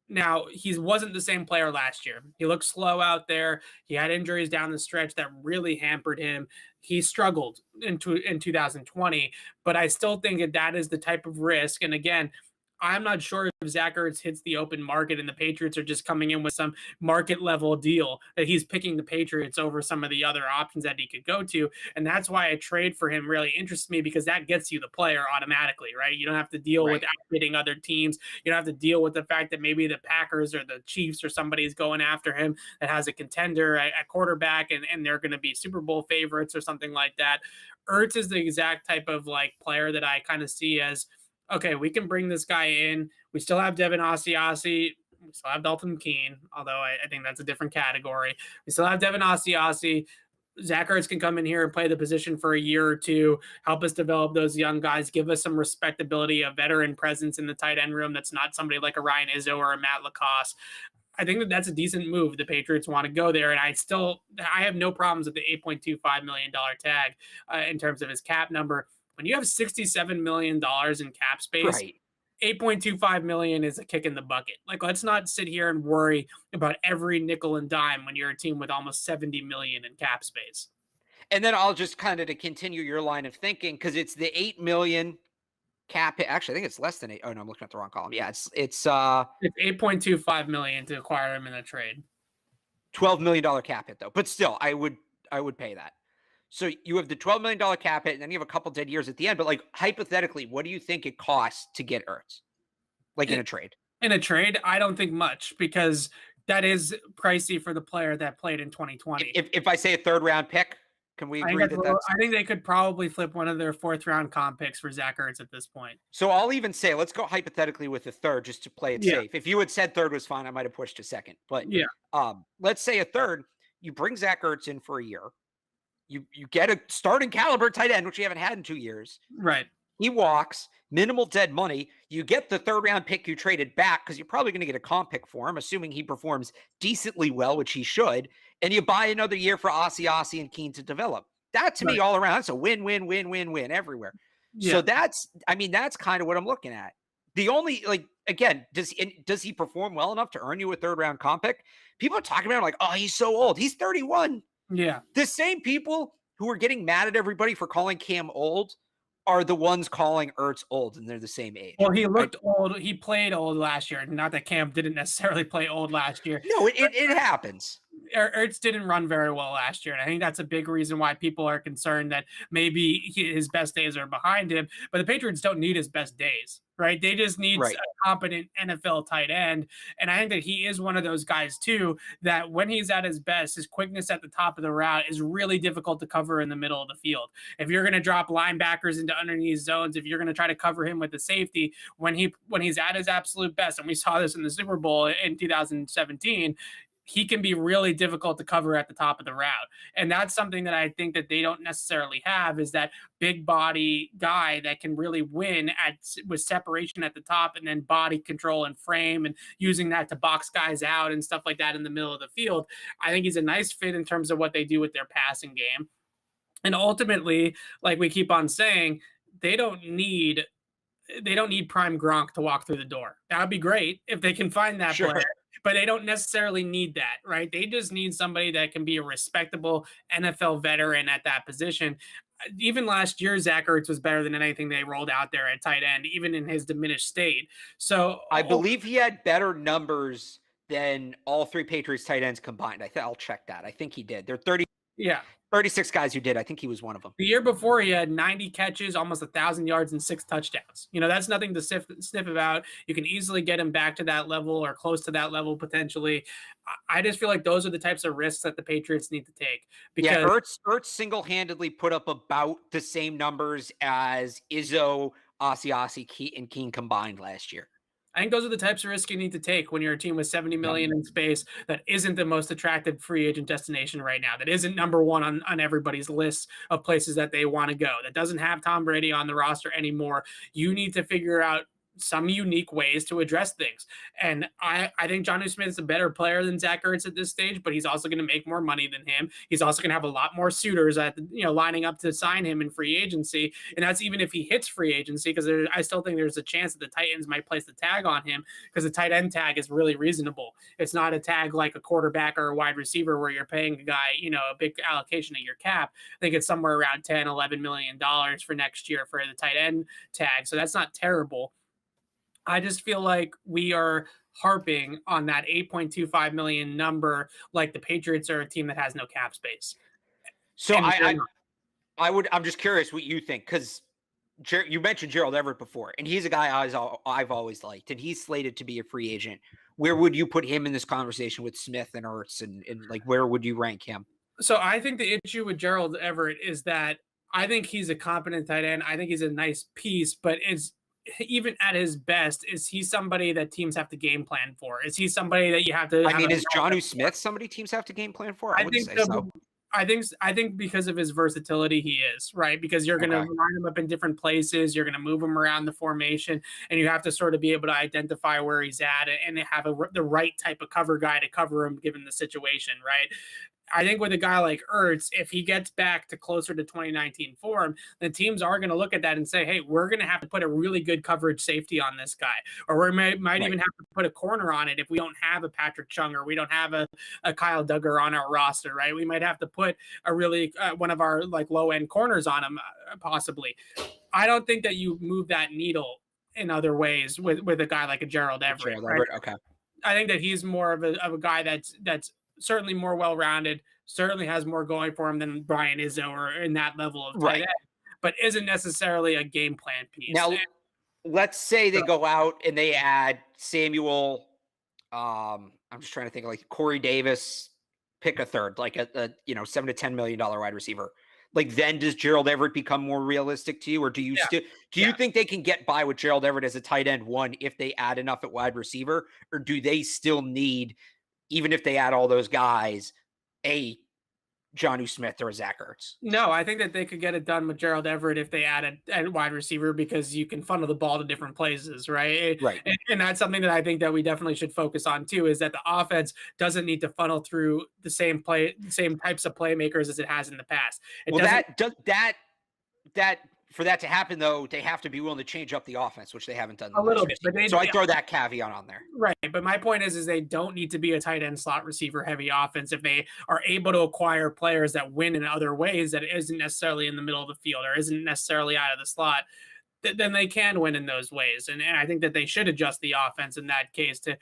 Now, he wasn't the same player last year. He looked slow out there. He had injuries down the stretch that really hampered him. He struggled in 2020, but I still think that is the type of risk. And again, I'm not sure if Zach Ertz hits the open market and the Patriots are just coming in with some market level deal that he's picking the Patriots over some of the other options that he could go to. And that's why a trade for him really interests me, because that gets you the player automatically, right? You don't have to deal with outbidding other teams. You don't have to deal with the fact that maybe the Packers or the Chiefs or somebody is going after him that has a contender at quarterback and they're going to be Super Bowl favorites or something like that. Ertz is the exact type of like player that I kind of see as, okay, we can bring this guy in. We still have Devin Asiasi. We still have Dalton Keene, although I think that's a different category. We still have Devin Asiasi. Zach Ertz can come in here and play the position for a year or two, help us develop those young guys, give us some respectability, a veteran presence in the tight end room that's not somebody like a Ryan Izzo or a Matt LaCosse. I think that's a decent move. The Patriots want to go there, and I have no problems with the $8.25 million tag in terms of his cap number. When you have $67 million in cap space, right, $8.25 million is a kick in the bucket. Like, let's not sit here and worry about every nickel and dime when you're a team with almost $70 million in cap space. And then I'll just kind of to continue your line of thinking, because it's the $8 million cap hit. Actually, I think it's less than 8. Oh no, I'm looking at the wrong column. Yeah, it's $8.25 million to acquire him in a trade. $12 million cap hit though, but still, I would pay that. So you have the $12 million cap hit, and then you have a couple dead years at the end. But like hypothetically, what do you think it costs to get Ertz? Like in a trade? In a trade, I don't think much, because that is pricey for the player that played in 2020. If I say a 3rd round pick, can we agree that that's... I think they could probably flip one of their 4th round comp picks for Zach Ertz at this point. So I'll even say, let's go hypothetically with a 3rd just to play it safe. If you had said 3rd was fine, I might have pushed to 2nd. But let's say a 3rd, you bring Zach Ertz in for a year. You get a starting caliber tight end, which you haven't had in 2 years. Right. He walks, minimal dead money. You get the 3rd round pick you traded back, because you're probably going to get a comp pick for him, assuming he performs decently well, which he should. And you buy another year for Asiasi and Keene to develop. That to me all around, it's a win, win, win, win, win everywhere. Yeah. So that's kind of what I'm looking at. The only, like, again, does he perform well enough to earn you a 3rd round comp pick? People are talking about him like, oh, he's so old. He's 31. Yeah. The same people who are getting mad at everybody for calling Cam old are the ones calling Ertz old, and they're the same age. Well, he looked old. He played old last year. Not that Cam didn't necessarily play old last year. No, it happens. Ertz didn't run very well last year, and I think that's a big reason why people are concerned that maybe his best days are behind him. But the Patriots don't need his best days, right? They just need a competent NFL tight end, and I think that he is one of those guys too, that when he's at his best, his quickness at the top of the route is really difficult to cover in the middle of the field. If you're going to drop linebackers into underneath zones, if you're going to try to cover him with the safety, when he's at his absolute best, and we saw this in the Super Bowl in 2017, he can be really difficult to cover at the top of the route. And that's something that I think that they don't necessarily have, is that big body guy that can really win with separation at the top, and then body control and frame, and using that to box guys out and stuff like that in the middle of the field. I think he's a nice fit in terms of what they do with their passing game. And ultimately, like we keep on saying, they don't need prime Gronk to walk through the door. That would be great if they can find that player. But they don't necessarily need that, right? They just need somebody that can be a respectable NFL veteran at that position. Even last year, Zach Ertz was better than anything they rolled out there at tight end, even in his diminished state. So I believe he had better numbers than all 3 Patriots tight ends combined. I'll check that. I think he did. They're 30 Yeah. 36 guys who did. I think he was one of them. The year before, he had 90 catches, almost 1,000 yards, and 6 touchdowns. That's nothing to sniff about. You can easily get him back to that level or close to that level potentially. I just feel like those are the types of risks that the Patriots need to take. Because Ertz single-handedly put up about the same numbers as Izzo, Asiasi, and Keene combined last year. I think those are the types of risks you need to take when you're a team with $70 million in space that isn't the most attractive free agent destination right now, that isn't number one on everybody's list of places that they want to go, that doesn't have Tom Brady on the roster anymore. You need to figure out some unique ways to address things. And I think Jonnu Smith is a better player than Zach Ertz at this stage, but he's also going to make more money than him. He's also going to have a lot more suitors lining up to sign him in free agency. And that's even if he hits free agency, because I still think there's a chance that the Titans might place the tag on him, because the tight end tag is really reasonable. It's not a tag like a quarterback or a wide receiver where you're paying a guy, a big allocation of your cap. I think it's somewhere around $10, $11 million for next year for the tight end tag. So that's not terrible. I just feel like we are harping on that $8.25 million number, like the Patriots are a team that has no cap space. So I'm just curious what you think, because you mentioned Gerald Everett before, and he's a guy I've always liked, and he's slated to be a free agent. Where would you put him in this conversation with Smith and Ertz, and like where would you rank him? So I think the issue with Gerald Everett is that I think he's a competent tight end. I think he's a nice piece, but even at his best, is he somebody that teams have to game plan for? Is he somebody that you have to? Is Jonnu Smith somebody teams have to game plan for? I wouldn't say so. I think because of his versatility, he is, right? Because you're going to line him up in different places. You're going to move him around the formation, and you have to sort of be able to identify where he's at and have the right type of cover guy to cover him given the situation, right? I think with a guy like Ertz, if he gets back to closer to 2019 form, then teams are going to look at that and say, hey, we're going to have to put a really good coverage safety on this guy. Or we might even have to put a corner on it if we don't have a Patrick Chung or we don't have a Kyle Duggar on our roster, right? We might have to put a really one of our like low-end corners on him, possibly. I don't think that you move that needle in other ways with a guy like a Gerald Everett. Right? Okay. I think that he's more of a guy that's certainly more well-rounded, certainly has more going for him than Brian Izzo or in that level of tight end, but isn't necessarily a game plan piece. Now, let's say they go out and they add Samuel. I'm just trying to think, like Corey Davis, pick a third, like a $7 to $10 million wide receiver. Like, then does Gerald Everett become more realistic to you, or do you you think they can get by with Gerald Everett as a tight end one if they add enough at wide receiver, or do they still need, even if they add all those guys, a Jonnu Smith or a Zach Ertz? No, I think that they could get it done with Gerald Everett if they add a wide receiver, because you can funnel the ball to different places, right? Right. And that's something that I think that we definitely should focus on too, is that the offense doesn't need to funnel through the same types of playmakers as it has in the past. For that to happen, though, they have to be willing to change up the offense, which they haven't done. A little bit. So I throw that caveat on there. Right. But my point is they don't need to be a tight end slot receiver heavy offense if they are able to acquire players that win in other ways that isn't necessarily in the middle of the field or isn't necessarily out of the slot. Then they can win in those ways. And I think that they should adjust the offense in that case to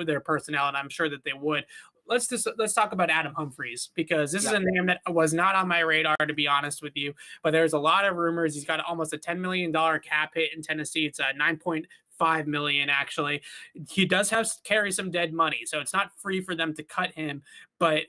their personnel, and I'm sure that they would. Let's talk about Adam Humphries, because this is a name that was not on my radar, to be honest with you. But there's a lot of rumors. He's got almost a $10 million cap hit in Tennessee. It's a $9.5 million, actually. He does carry some dead money, so it's not free for them to cut him, but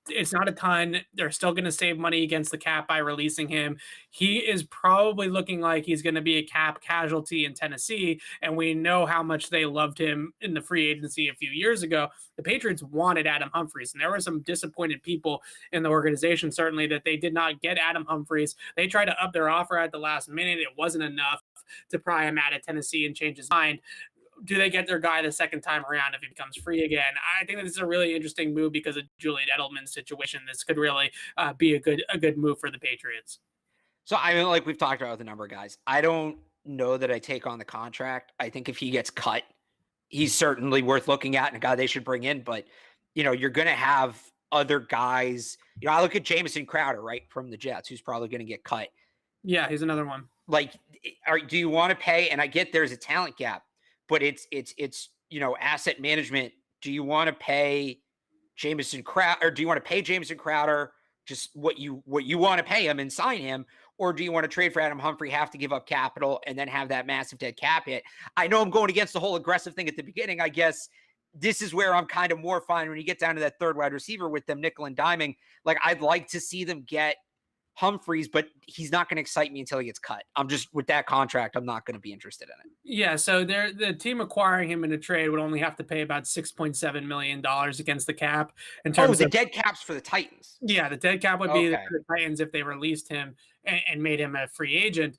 it's not a ton. They're still going to save money against the cap by releasing him. He is probably looking like he's going to be a cap casualty in Tennessee, and we know how much they loved him in the free agency a few years ago. The Patriots wanted Adam Humphries, and there were some disappointed people in the organization, certainly, that they did not get Adam Humphries. They tried to up their offer at the last minute. It wasn't enough to pry him out of Tennessee and change his mind. Do they get their guy the second time around if he becomes free again? I think that this is a really interesting move because of Julian Edelman's situation. This could really be a good move for the Patriots. So, I mean, like we've talked about with a number of guys, I don't know that I take on the contract. I think if he gets cut, he's certainly worth looking at and a guy they should bring in. But, you're going to have other guys. I look at Jamison Crowder, right, from the Jets, who's probably going to get cut. Yeah, he's another one. Like, do you want to pay? And I get there's a talent gap, but it's asset management. Do you want to pay Jamison Crowder, or do you want to pay Jamison Crowder just what you want to pay him and sign him? Or do you want to trade for Adam Humphrey, have to give up capital, and then have that massive dead cap hit? I know I'm going against the whole aggressive thing at the beginning. I guess this is where I'm kind of more fine when you get down to that third wide receiver with them nickel and diming. Like, I'd like to see them get Humphries, but he's not going to excite me until he gets cut. I'm just, with that contract, I'm not going to be interested in it. Yeah, so the team acquiring him in a trade would only have to pay about $6.7 million against the cap. In terms of dead caps for the Titans. Yeah, the dead cap would be the Titans if they released him and made him a free agent.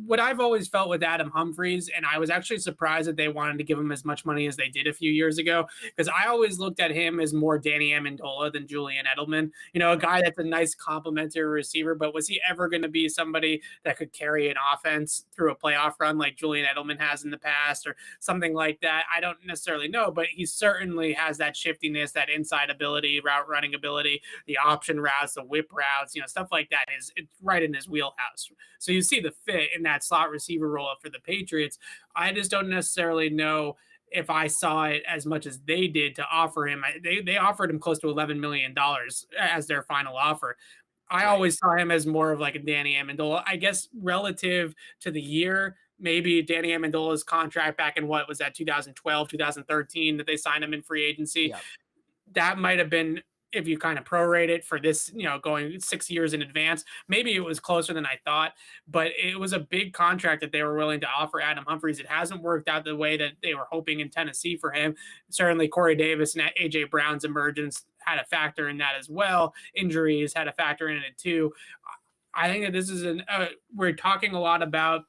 What I've always felt with Adam Humphries, and I was actually surprised that they wanted to give him as much money as they did a few years ago, because I always looked at him as more Danny Amendola than Julian Edelman. You know, a guy that's a nice complementary receiver, but was he ever going to be somebody that could carry an offense through a playoff run like Julian Edelman has in the past or something like that? I don't necessarily know, but he certainly has that shiftiness, that inside ability, route running ability, the option routes, the whip routes, you know, stuff like that is it's right in his wheelhouse. So you see the fit in that slot receiver role for the Patriots. I just don't necessarily know if I saw it as much as they did to offer him. They offered him close to $11 million as their final offer. I always saw him as more of like a Danny Amendola. I guess relative to the year, maybe Danny Amendola's contract back in what was that 2012, 2013 that they signed him in free agency. Yep. That might have been, if you kind of prorate it for this, you know, going 6 years in advance, maybe it was closer than I thought, but it was a big contract that they were willing to offer Adam Humphries. It hasn't worked out the way that they were hoping in Tennessee for him. Certainly Corey Davis and AJ Brown's emergence had a factor in that as well. Injuries had a factor in it too. I think that this is we're talking a lot about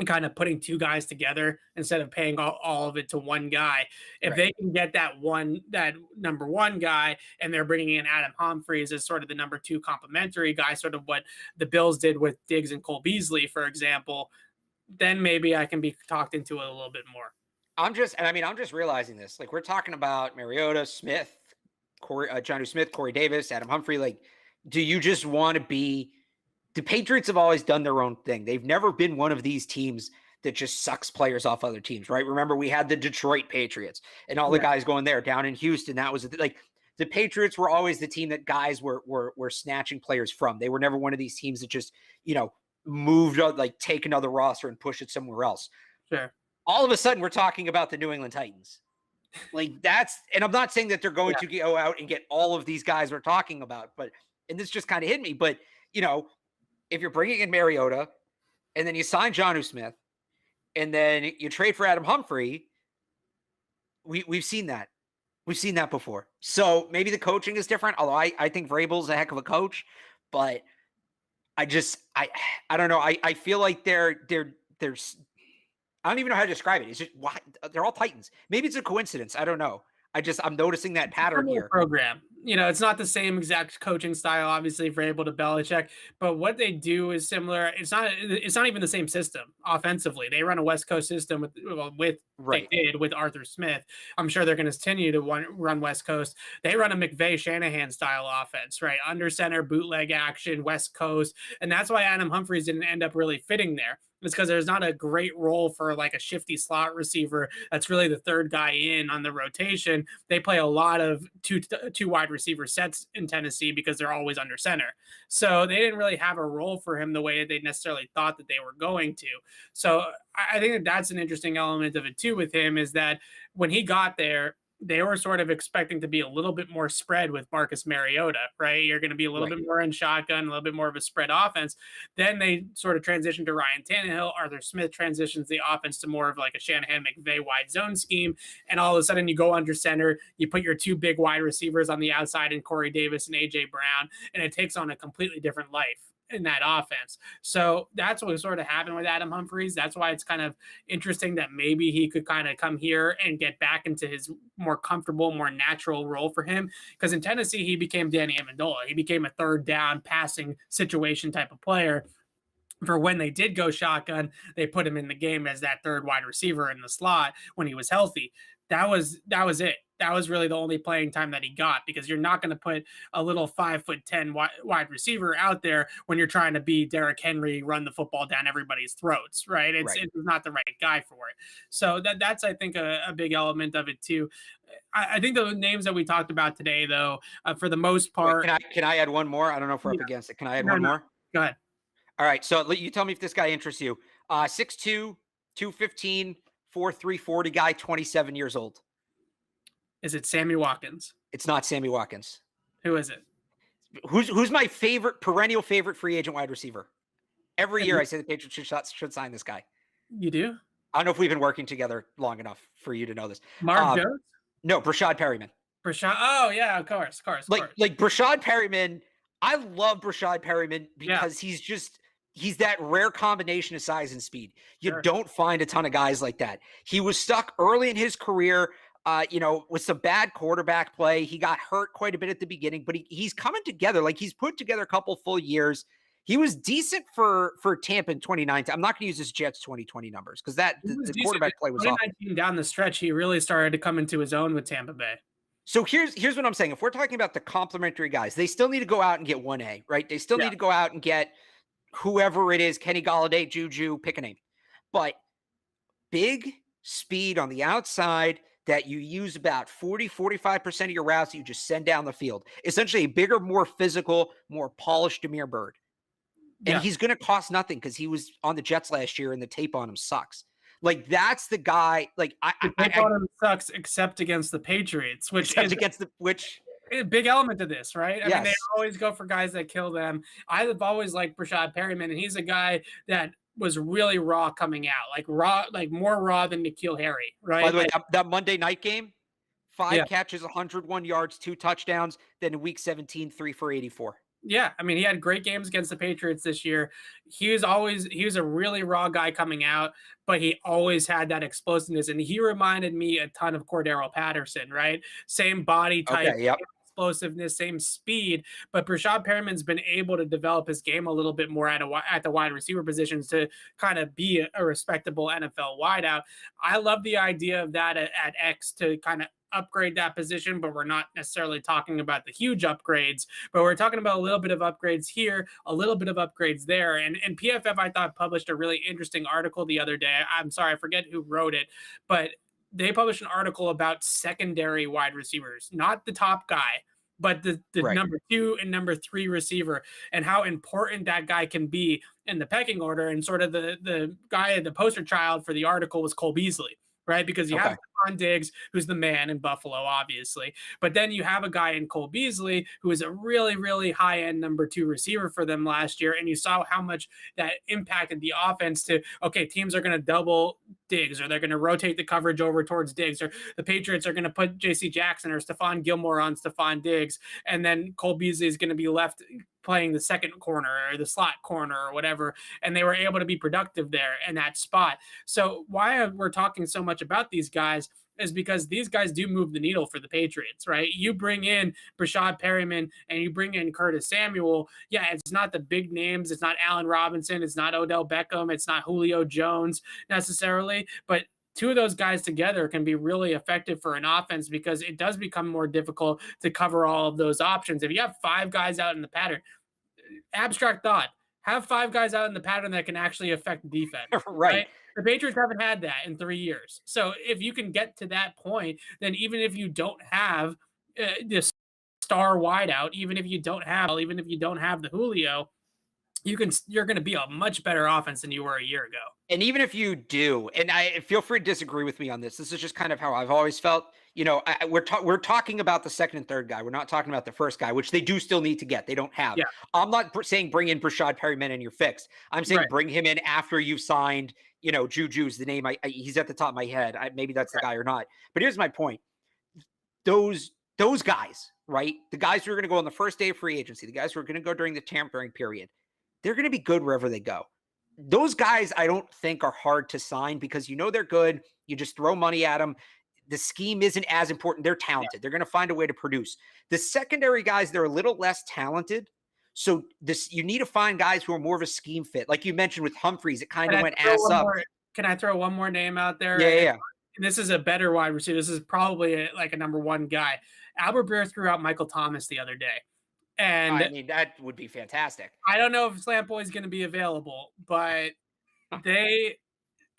kind of putting two guys together instead of paying all of it to one guy. If they can get that number one guy, and they're bringing in Adam Humphries as sort of the number two complementary guy, sort of what the Bills did with Diggs and Cole Beasley, for example, then maybe I can be talked into it a little bit more. I'm just realizing this. Like, we're talking about Mariota, Smith, Jonnu Smith, Corey Davis, Adam Humphrey. Like, do you just want to be? The Patriots have always done their own thing. They've never been one of these teams that just sucks players off other teams, right? Remember, we had the Detroit Patriots and all the guys going there down in Houston. That was like the Patriots were always the team that guys were snatching players from. They were never one of these teams that just, you know, moved up, like take another roster and push it somewhere else. Sure. All of a sudden, we're talking about the New England Titans. Like, and I'm not saying that they're going to go out and get all of these guys we're talking about, and this just kind of hit me, but, you know, if you're bringing in Mariota and then you sign Jonnu Smith and then you trade for Adam Humphrey, we've seen that. We've seen that before. So maybe the coaching is different, although I think Vrabel's a heck of a coach, but I don't know. I feel like there's I don't even know how to describe it. It's just they're all Titans. Maybe it's a coincidence. I don't know. I'm noticing that pattern here. Program. You know, it's not the same exact coaching style, obviously, Vrabel to Belichick, but what they do is similar. It's not even the same system offensively. They run a West Coast system they did with Arthur Smith. I'm sure they're going to continue to run West Coast. They run a McVay Shanahan style offense, right? Under center, bootleg action, West Coast. And that's why Adam Humphries didn't end up really fitting there. It's because there's not a great role for like a shifty slot receiver that's really the third guy in on the rotation. They play a lot of two wide receiver sets in Tennessee because they're always under center. So they didn't really have a role for him the way that they necessarily thought that they were going to. So I think that's an interesting element of it too with him, is that when he got there, they were sort of expecting to be a little bit more spread with Marcus Mariota, right? You're going to be a little bit more in shotgun, a little bit more of a spread offense. Then they sort of transitioned to Ryan Tannehill. Arthur Smith transitions the offense to more of like a Shanahan McVay wide zone scheme. And all of a sudden you go under center, you put your two big wide receivers on the outside in Corey Davis and AJ Brown, and it takes on a completely different life in that offense. So that's what sort of happened with Adam Humphries. That's why it's kind of interesting that maybe he could kind of come here and get back into his more comfortable, more natural role for him. Because in Tennessee, he became Danny Amendola. He became a third down passing situation type of player. For when they did go shotgun, they put him in the game as that third wide receiver in the slot when he was healthy. that was it. That was really the only playing time that he got, because you're not going to put a little 5'10" wide receiver out there when you're trying to be Derrick Henry, run the football down everybody's throats, right? It's not the right guy for it. So that's I think a big element of it too. I think the names that we talked about today, though, for the most part. Wait, can I add one more? I don't know if we're up against it. Can I add one more? Go ahead. All right. So you tell me if this guy interests you. 6'2", 215, 4'3", 40 guy, 27 years old. Is it Sammy Watkins? It's not Sammy Watkins. Who is it? Who's my perennial favorite free agent wide receiver? Every year I say the Patriots should sign this guy. You do? I don't know if we've been working together long enough for you to know this. Mark Jones? No, Rashad Perryman. Oh, yeah, of course. Like Rashad Perryman, I love Rashad Perryman because he's that rare combination of size and speed. You don't find a ton of guys like that. He was stuck early in his career, with some bad quarterback play. He got hurt quite a bit at the beginning, but he's coming together. Like, he's put together a couple full years. He was decent for Tampa in 2019. I'm not going to use his Jets 2020 numbers because the quarterback play was off. 2019 down the stretch, he really started to come into his own with Tampa Bay. So here's what I'm saying. If we're talking about the complementary guys, they still need to go out and get 1A, right? They still need to go out and get whoever it is, Kenny Golladay, Juju, pick a name. But big speed on the outside that you use about 40-45% of your routes that you just send down the field. Essentially a bigger, more physical, more polished Damiere Byrd. And he's going to cost nothing because he was on the Jets last year and the tape on him sucks. Like, that's the guy. Like, the tape on him sucks except against the Patriots, which is a big element of this, right? I mean, they always go for guys that kill them. I've always liked Rashad Perryman, and he's a guy that was really raw coming out, like more raw than N'Keal Harry, right? By the way, that Monday night game, 5 catches, 101 yards, 2 touchdowns. Then in week 17, 3 for 84. Yeah, I mean, he had great games against the Patriots this year. He was a really raw guy coming out, but he always had that explosiveness, and he reminded me a ton of Cordero Patterson, right? Same body type, explosiveness, same speed, but Rashad Perriman's been able to develop his game a little bit more at the wide receiver positions to kind of be a respectable NFL wideout. I love the idea of that at X to kind of upgrade that position, but we're not necessarily talking about the huge upgrades, but we're talking about a little bit of upgrades here, a little bit of upgrades there. And PFF, I thought, published a really interesting article the other day. I'm sorry, I forget who wrote it, but they published an article about secondary wide receivers, not the top guy, but the number 2 and number 3 receiver, and how important that guy can be in the pecking order. And sort of the guy, the poster child for the article was Cole Beasley, right? Because you have Stephon Diggs, who's the man in Buffalo, obviously. But then you have a guy in Cole Beasley who is a really, really high-end number 2 receiver for them last year. And you saw how much that impacted the offense to, okay, teams are going to double Diggs, or they're going to rotate the coverage over towards Diggs, or the Patriots are going to put J.C. Jackson or Stephon Gilmore on Stephon Diggs, and then Cole Beasley is going to be left playing the second corner or the slot corner or whatever, and they were able to be productive there in that spot. So why we're talking so much about these guys is because these guys do move the needle for the Patriots, right? You bring in Rashad Perryman and you bring in Curtis Samuel. Yeah, it's not the big names. It's not Allen Robinson. It's not Odell Beckham. It's not Julio Jones necessarily, but 2 of those guys together can be really effective for an offense, because it does become more difficult to cover all of those options. If you have 5 guys out in the pattern, abstract thought, have 5 guys out in the pattern that can actually affect defense. Right? The Patriots haven't had that in 3 years. So if you can get to that point, then even if you don't have this star wideout, even if you don't have the Julio, you're going to be a much better offense than you were a year ago. And even if you do, and I feel free to disagree with me on this. This is just kind of how I've always felt. We're talking about the second and third guy. We're not talking about the first guy, which they do still need to get. They don't have. Yeah. I'm not saying bring in Rashad Perryman and you're fixed. I'm saying bring him in after you've signed. Juju's the name. He's at the top of my head. Maybe that's the guy or not. But here's my point. Those guys, right? The guys who are going to go on the first day of free agency, the guys who are going to go during the tampering period, they're going to be good wherever they go. Those guys, I don't think, are hard to sign because they're good. You just throw money at them. The scheme isn't as important. They're talented. Yeah. They're going to find a way to produce. The secondary guys, they're a little less talented. So you need to find guys who are more of a scheme fit. Like you mentioned with Humphries, it kind of went ass up. Can I throw one more name out there? Yeah. and this is a better wide receiver. This is probably like a number one guy. Albert Breer threw out Michael Thomas the other day. And I mean, that would be fantastic. I don't know if Slant Boy is going to be available, but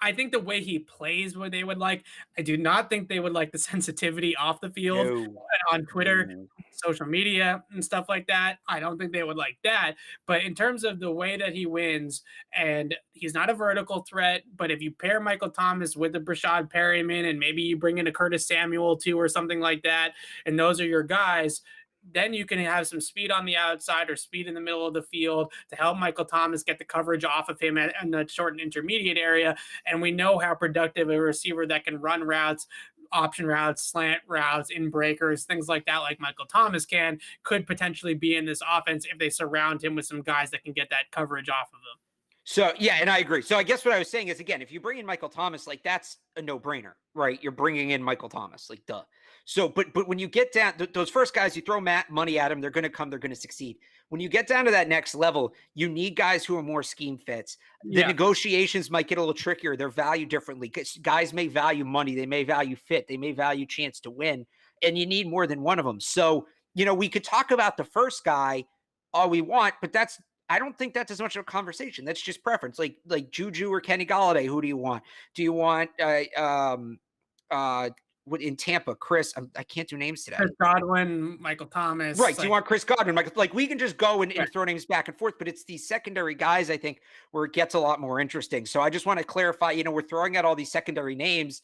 I think the way he plays, what they would like. I do not think they would like the sensitivity off the field on Twitter, social media, and stuff like that. I don't think they would like that. But in terms of the way that he wins, and he's not a vertical threat, but if you pair Michael Thomas with the Rashad Perryman, and maybe you bring in a Curtis Samuel too, or something like that, and those are your guys, then you can have some speed on the outside or speed in the middle of the field to help Michael Thomas get the coverage off of him in the short and intermediate area. And we know how productive a receiver that can run routes, option routes, slant routes, in breakers, things like that, like Michael Thomas could potentially be in this offense if they surround him with some guys that can get that coverage off of him. So, yeah, and I agree. So I guess what I was saying is, again, if you bring in Michael Thomas, like that's a no-brainer, right? You're bringing in Michael Thomas, like duh. So, but when you get down, those first guys, you throw money at them, they're going to come, they're going to succeed. When you get down to that next level, you need guys who are more scheme fits. The negotiations might get a little trickier. They're valued differently. Guys may value money. They may value fit. They may value chance to win. And you need more than one of them. So, we could talk about the first guy all we want, but I don't think that's as much of a conversation. That's just preference. Like Juju or Kenny Golladay, who do you want? Do you want in Tampa, Chris? I can't do names today. Chris Godwin, Michael Thomas. Right. Do you want Chris Godwin, Michael? Like we can just go and throw names back and forth, but it's these secondary guys, I think, where it gets a lot more interesting. So I just want to clarify, we're throwing out all these secondary names.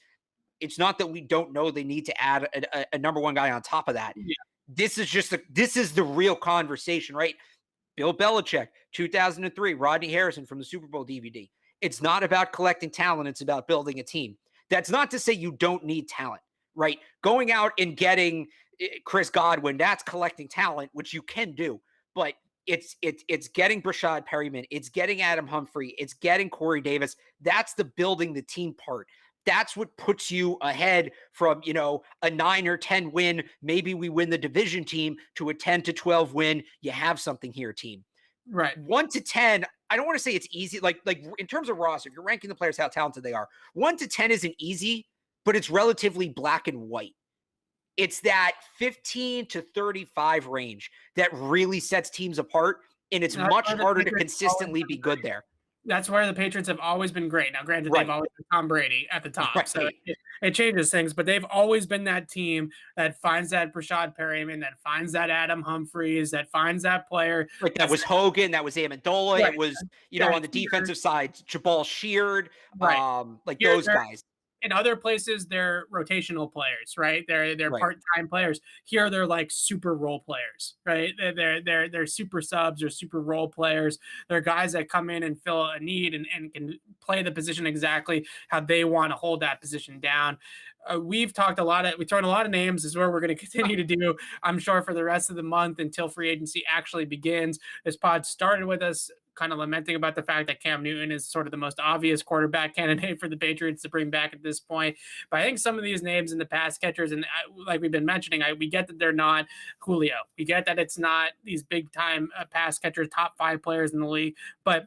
It's not that we don't know they need to add a number one guy on top of that. Yeah. This is the real conversation, right? Bill Belichick, 2003, Rodney Harrison from the Super Bowl DVD. It's not about collecting talent. It's about building a team. That's not to say you don't need talent, right? Going out and getting Chris Godwin, that's collecting talent, which you can do. But it's getting Rashad Perryman. It's getting Adam Humphrey. It's getting Corey Davis. That's the building the team part. That's what puts you ahead from, a 9 or 10 win. Maybe we win the division team to a 10 to 12 win. You have something here, team. Right. 1 to 10. I don't want to say it's easy. Like in terms of roster, if you're ranking the players, how talented they are, 1 to 10 isn't easy, but it's relatively black and white. It's that 15 to 35 range that really sets teams apart. And it's much harder to consistently be good there. That's where the Patriots have always been great. Now, granted, they've always been Tom Brady at the top, so it changes things. But they've always been that team that finds that Rashad Perryman, that finds that Adam Humphries, that finds that player. Like that was Hogan, that was Amendola. Right. It was, on the defensive side, Jabal Sheard, those guys. In other places, they're rotational players, right? They're part-time players. Here, they're like super role players, right? They're super subs or super role players. They're guys that come in and fill a need and can play the position exactly how they want to hold that position down. We've thrown a lot of names. This is where we're going to continue to do, I'm sure, for the rest of the month until free agency actually begins. This pod started with us kind of lamenting about the fact that Cam Newton is sort of the most obvious quarterback candidate for the Patriots to bring back at this point. But I think some of these names in the pass catchers, and like we've been mentioning, we get that they're not Julio. We get that it's not these big time pass catchers, top 5 players in the league, but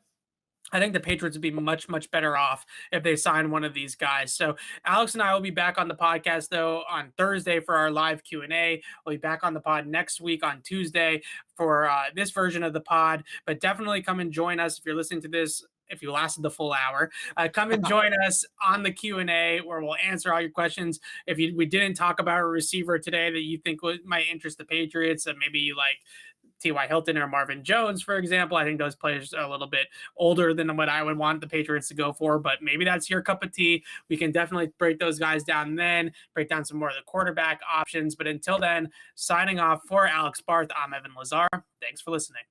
I think the Patriots would be much, much better off if they sign one of these guys. So Alex and I will be back on the podcast, though, on Thursday for our live Q&A. We'll be back on the pod next week on Tuesday for this version of the pod. But definitely come and join us if you're listening to this. If you lasted the full hour, come and join us on the Q&A where we'll answer all your questions. If we didn't talk about a receiver today that you think might interest the Patriots, and maybe you like T.Y. Hilton or Marvin Jones, for example. I think those players are a little bit older than what I would want the Patriots to go for, but maybe that's your cup of tea. We can definitely break those guys down then, break down some more of the quarterback options. But until then, signing off for Alex Barth, I'm Evan Lazar. Thanks for listening.